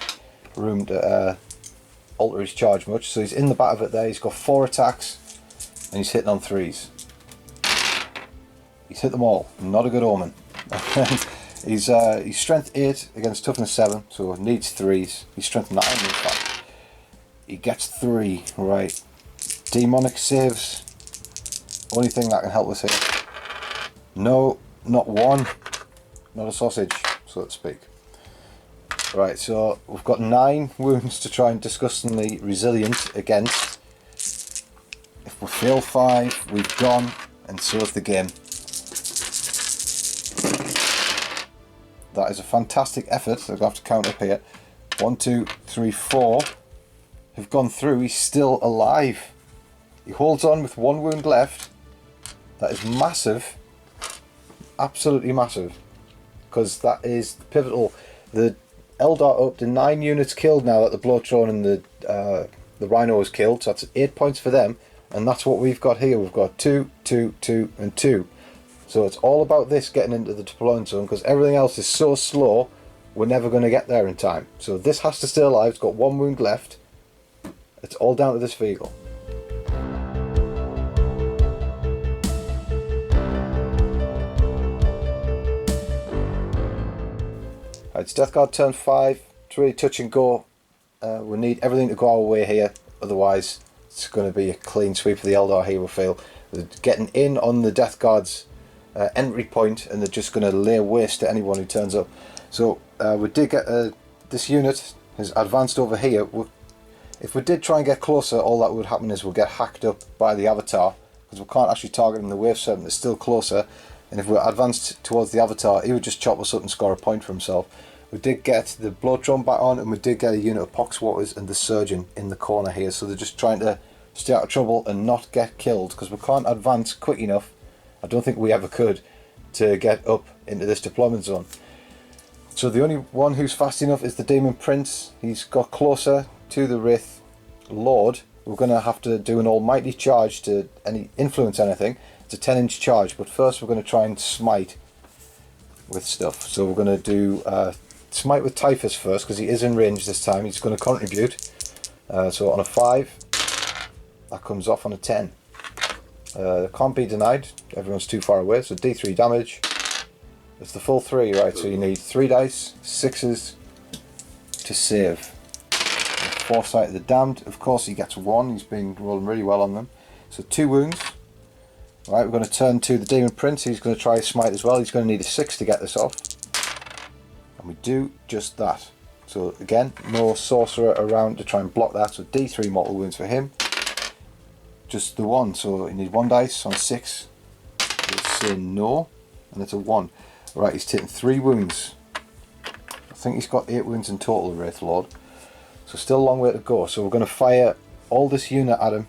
room to alter his charge much. So he's in the back of it there. He's got 4 attacks, and he's hitting on 3s. He's hit them all. Not a good omen. He's strength 8 against toughness 7, so needs 3s. He's strength 9 in fact. He gets 3, right. Demonic saves. Only thing that can help us here. No, not 1. Not a sausage, so to speak. Right, so we've got 9 wounds to try and disgustingly resilient against. If we fail 5, we've gone, and so is the game. That is a fantastic effort. I'm going to have to count up here. 1, 2, 3, 4 have gone through. He's still alive. He holds on with 1 wound left. That is massive. Absolutely massive. Because that is pivotal. The Eldar up to 9 units killed now that the Bloodthorn and the Rhino is killed. So that's 8 points for them. And that's what we've got here. We've got 2, 2, 2 and 2. So it's all about this getting into the deployment zone, because everything else is so slow, we're never going to get there in time. So this has to stay alive. It's got 1 wound left. It's all down to this vehicle. It's Death Guard turn 5. It's really touch and go. We need everything to go our way here. Otherwise, it's going to be a clean sweep for the Eldar here, we feel. They're getting in on the Death Guard's entry point, and they're just going to lay waste to anyone who turns up. So we did get this unit has advanced over here. If we did try and get closer, all that would happen is we'll get hacked up by the Avatar, because we can't actually target him. The Wave Serpent is still closer, and if we advanced towards the Avatar, he would just chop us up and score a point for himself. We did get the Blood Drum back on, and we did get a unit of Poxwaters and the Surgeon in the corner here, so they're just trying to stay out of trouble and not get killed, because we can't advance quick enough. I don't think we ever could, to get up into this deployment zone. So the only one who's fast enough is the Demon Prince. He's got closer to the Wraith Lord. We're going to have to do an almighty charge to influence anything. It's a 10-inch charge, but first we're going to try and smite with stuff. So we're going to do smite with Typhus first, because he is in range this time. He's going to contribute. So on a 5, that comes off on a 10. Can't be denied. Everyone's too far away, so D3 damage. It's the full 3, right? So you need 3 dice, 6s to save. Foresight of the Damned, of course he gets 1, he's been rolling really well on them. So 2 wounds. Right, we're going to turn to the Demon Prince, he's going to try a smite as well, he's going to need a 6 to get this off. And we do just that. So again, no sorcerer around to try and block that, so D3 mortal wounds for him. Just the 1, so you need 1 dice on 6. We'll say no, and it's a 1. Right, he's taken 3 wounds. I think he's got 8 wounds in total, the Wraith Lord. So still a long way to go, so we're going to fire all this unit at him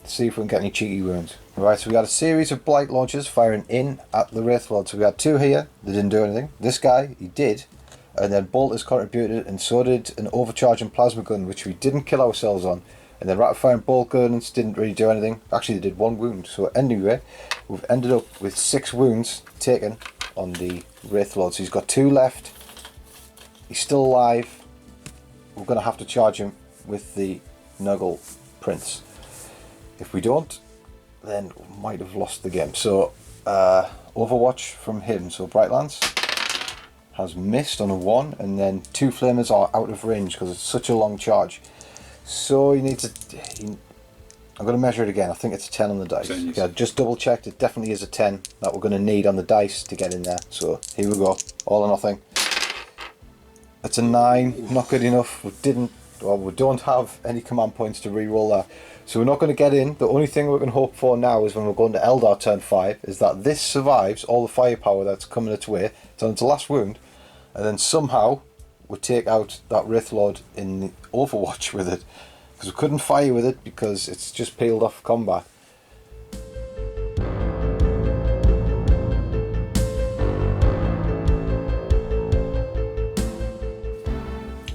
to see if we can get any cheeky wounds. Right, so we had a series of blight launchers firing in at the Wraith Lord. So we had 2 here, they didn't do anything. This guy, he did. And then bolters contributed, and so did an overcharging plasma gun, which we didn't kill ourselves on. And then rapid fire and bolt guns didn't really do anything. Actually, they did 1 wound. So anyway, we've ended up with 6 wounds taken on the Wraith Lord. So he's got 2 left. He's still alive. We're going to have to charge him with the Nurgle Prince. If we don't, then we might have lost the game. So Overwatch from him. So Bright Lance has missed on a 1, and then 2 flamers are out of range because it's such a long charge. So you need to... I'm going to measure it again. I think it's a 10 on the dice. Okay, I just double checked. It definitely is a 10 that we're going to need on the dice to get in there. So here we go. All or nothing. It's a 9. Not good enough. We don't have any command points to re-roll that. So we're not going to get in. The only thing we can hope for now is when we're going to Eldar turn 5 is that this survives all the firepower that's coming its way. It's on its last wound. And then somehow we take out that Wraith Lord in the Overwatch with it. Because we couldn't fire with it because it's just peeled off combat.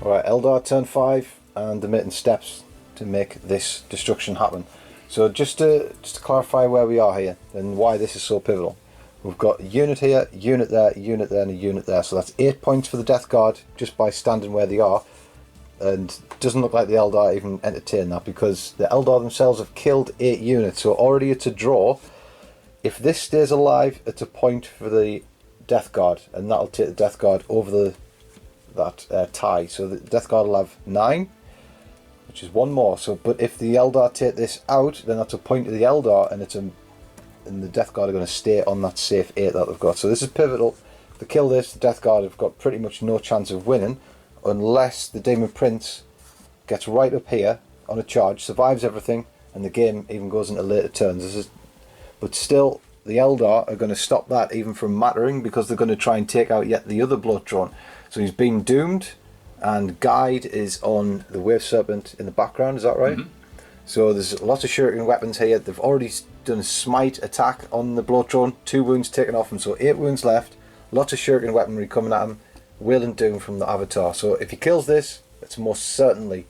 Alright, Eldar turn 5 and they're making steps to make this destruction happen. So just to clarify where we are here and why this is so pivotal. We've got a unit here, unit there, unit there, and a unit there. So that's 8 points for the Death Guard just by standing where they are. And it doesn't look like the Eldar even entertain that because the Eldar themselves have killed 8 units. So already it's a draw. If this stays alive, it's a point for the Death Guard. And that'll take the Death Guard over that tie. So the Death Guard will have 9, which is 1 more. So, but if the Eldar take this out, then that's a point to the Eldar, and and the Death Guard are going to stay on that safe 8 that they've got. So this is pivotal. If they kill this, the Death Guard have got pretty much no chance of winning unless the Demon Prince gets right up here on a charge, survives everything, and the game even goes into later turns. But still, the Eldar are going to stop that even from mattering because they're going to try and take out yet the other Blood Drone. So he's been doomed, and Guide is on the Wave Serpent in the background, is that right? Mm-hmm. So there's lots of shuriken weapons here. They've already done a smite attack on the Blood Drone, 2 wounds taken off him, so 8 wounds left. Lots of shuriken weaponry coming at him. Wailing Doom from the Avatar. So if he kills this, it's most certainly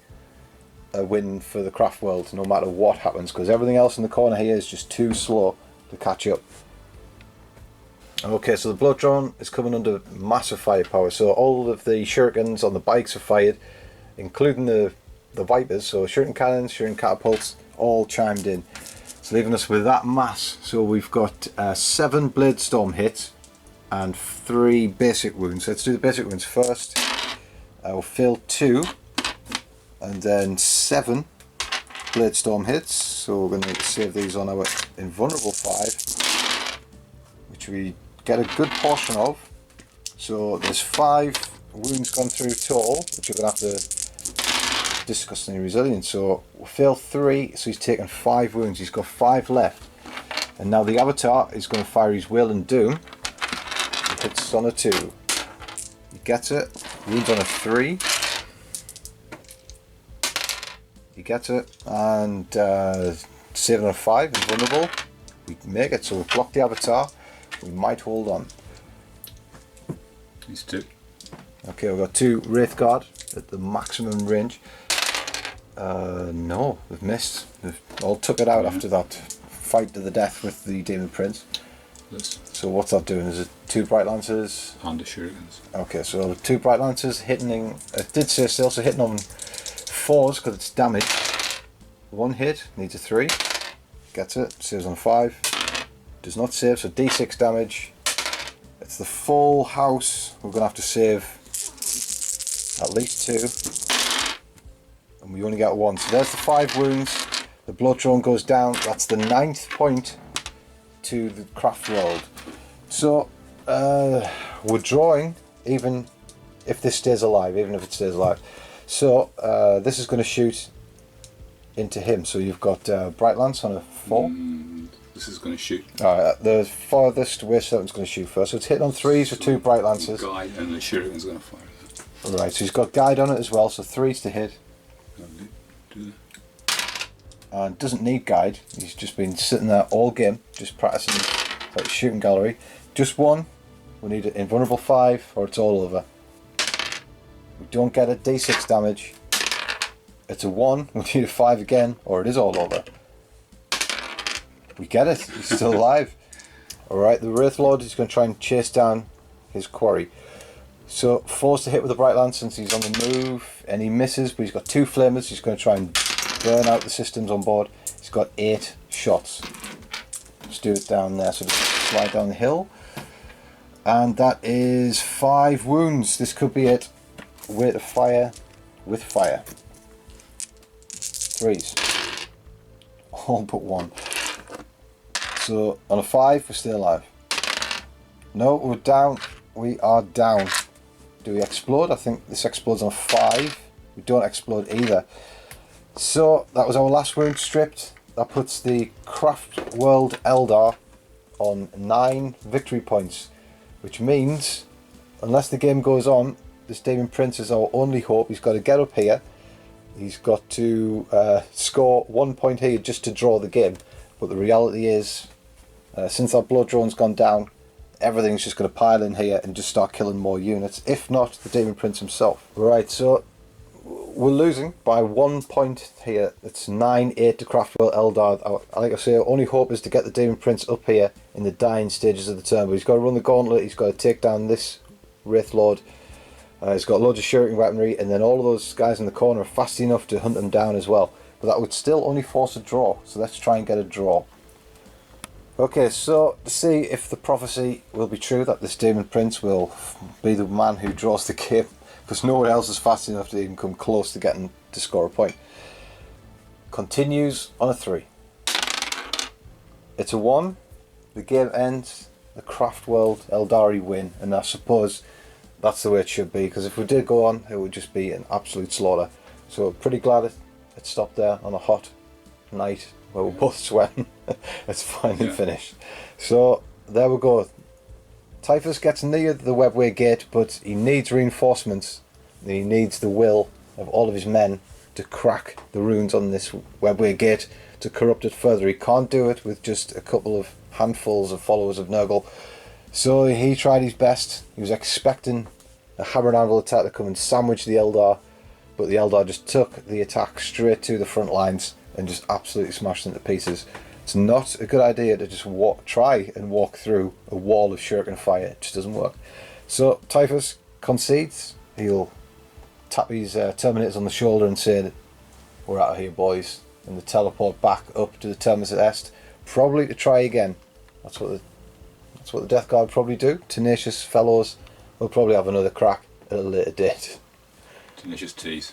a win for the Craftworld, no matter what happens, because everything else in the corner here is just too slow to catch up. Okay, so the Blood Drone is coming under massive firepower. So all of the shurikens on the bikes are fired, including the Vipers. So shuriken cannons, shuriken catapults, all chimed in. So leaving us with that mass. So we've got 7 Blade Storm hits and 3 basic wounds. So let's do the basic wounds first. I'll fill 2 and then 7 Blade Storm hits. So we're going to save these on our invulnerable 5, which we get a good portion of. So there's 5 wounds gone through total, which we're going to have to discuss in the resilience. So we'll fail 3, so he's taken 5 wounds. He's got 5 left. And now the Avatar is going to fire his Wailing Doom. He hits on a 2. He gets it. Wounds on a 3. He gets it. And saving on a 5, invulnerable. We make it, so we'll block the Avatar. We might hold on. These 2. Okay, we've got 2 Wraith Guard at the maximum range. No, they've missed. They've all took it out after that fight to the death with the Demon Prince. Yes. So what's that doing? Is it 2 Bright Lancers? And the shurikens. Okay, so 2 Bright Lancers hitting, it did say still, so hitting on 4s because it's damage. 1 hit, needs a 3. Gets it, saves on 5. Does not save, so D6 damage. It's the full house. We're going to have to save at least 2. And we only get 1. So there's the 5 wounds. The blood drone goes down. That's the 9th point to the craft world. So we're drawing even if this stays alive, even if it stays alive. So this is going to shoot into him. So you've got Bright Lance on a 4. This is going to shoot. Alright, the farthest Wave Serpent's going to shoot first. So it's hitting on 3s with 2 Bright Lances. Guide, and the shuriken's going to fire it. Right, so he's got Guide on it as well, so 3s to hit. And doesn't need Guide. He's just been sitting there all game, just practicing like shooting gallery. Just 1. We need an invulnerable 5 or it's all over. We don't get a d6 damage. It's a 1. We need a 5 again or it is all over. We get it. He's still alive. Alright, the Wraith Lord is going to try and chase down his quarry. So 4's to hit with the Bright Lance since he's on the move and he misses, but he's got 2 flamers. He's going to try and burn out the systems on board. He's got 8 shots. Let's do it down there. So just slide down the hill. And that is 5 wounds. This could be it. Rate of fire with fire. 3s. All but 1. So on a 5 we're still alive. No, we're down. We are down. Do we explode? I think this explodes on a 5. We don't explode either. So that was our last wound stripped. That puts the Craftworld Eldar on 9 victory points, which means unless the game goes on, this Demon Prince is our only hope. He's got to get up here. He's got to score 1 point here just to draw the game. But the reality is, since our blood drone's gone down, everything's just going to pile in here and just start killing more units, if not the Demon Prince himself. Right, so we're losing by 1 point here. It's 9-8 to Craftworld Eldar. Like I say, our only hope is to get the Demon Prince up here in the dying stages of the turn. But he's got to run the gauntlet, he's got to take down this Wraith Lord. He's got loads of shuriken weaponry, and then all of those guys in the corner are fast enough to hunt him down as well. But that would still only force a draw, so let's try and get a draw. Okay, so to see if the prophecy will be true that this Demon Prince will be the man who draws the game, because no one else is fast enough to even come close to getting to score a point. Continues on a 3. It's a 1. The game ends. The Craftworld Eldari win, and I suppose that's the way it should be, because if we did go on, it would just be an absolute slaughter. So pretty glad it stopped there on a hot night where we're both sweating. It's finally finished. So there we go. Typhus gets near the Webway gate, but he needs reinforcements. He needs the will of all of his men to crack the runes on this Webway gate to corrupt it further. He can't do it with just a couple of handfuls of followers of Nurgle. So he tried his best. He was expecting a hammer and anvil attack to come and sandwich the Eldar, but the Eldar just took the attack straight to the front lines and just absolutely smashed them to pieces. It's not a good idea to just try and walk through a wall of shuriken fire. It just doesn't work. So Typhus concedes. He'll tap his Terminators on the shoulder and say, "We're out of here, boys," and they teleport back up to the Terminus Est, probably to try again. That's what the Death Guard probably do. Tenacious fellows will probably have another crack at a later date. Tenacious tease.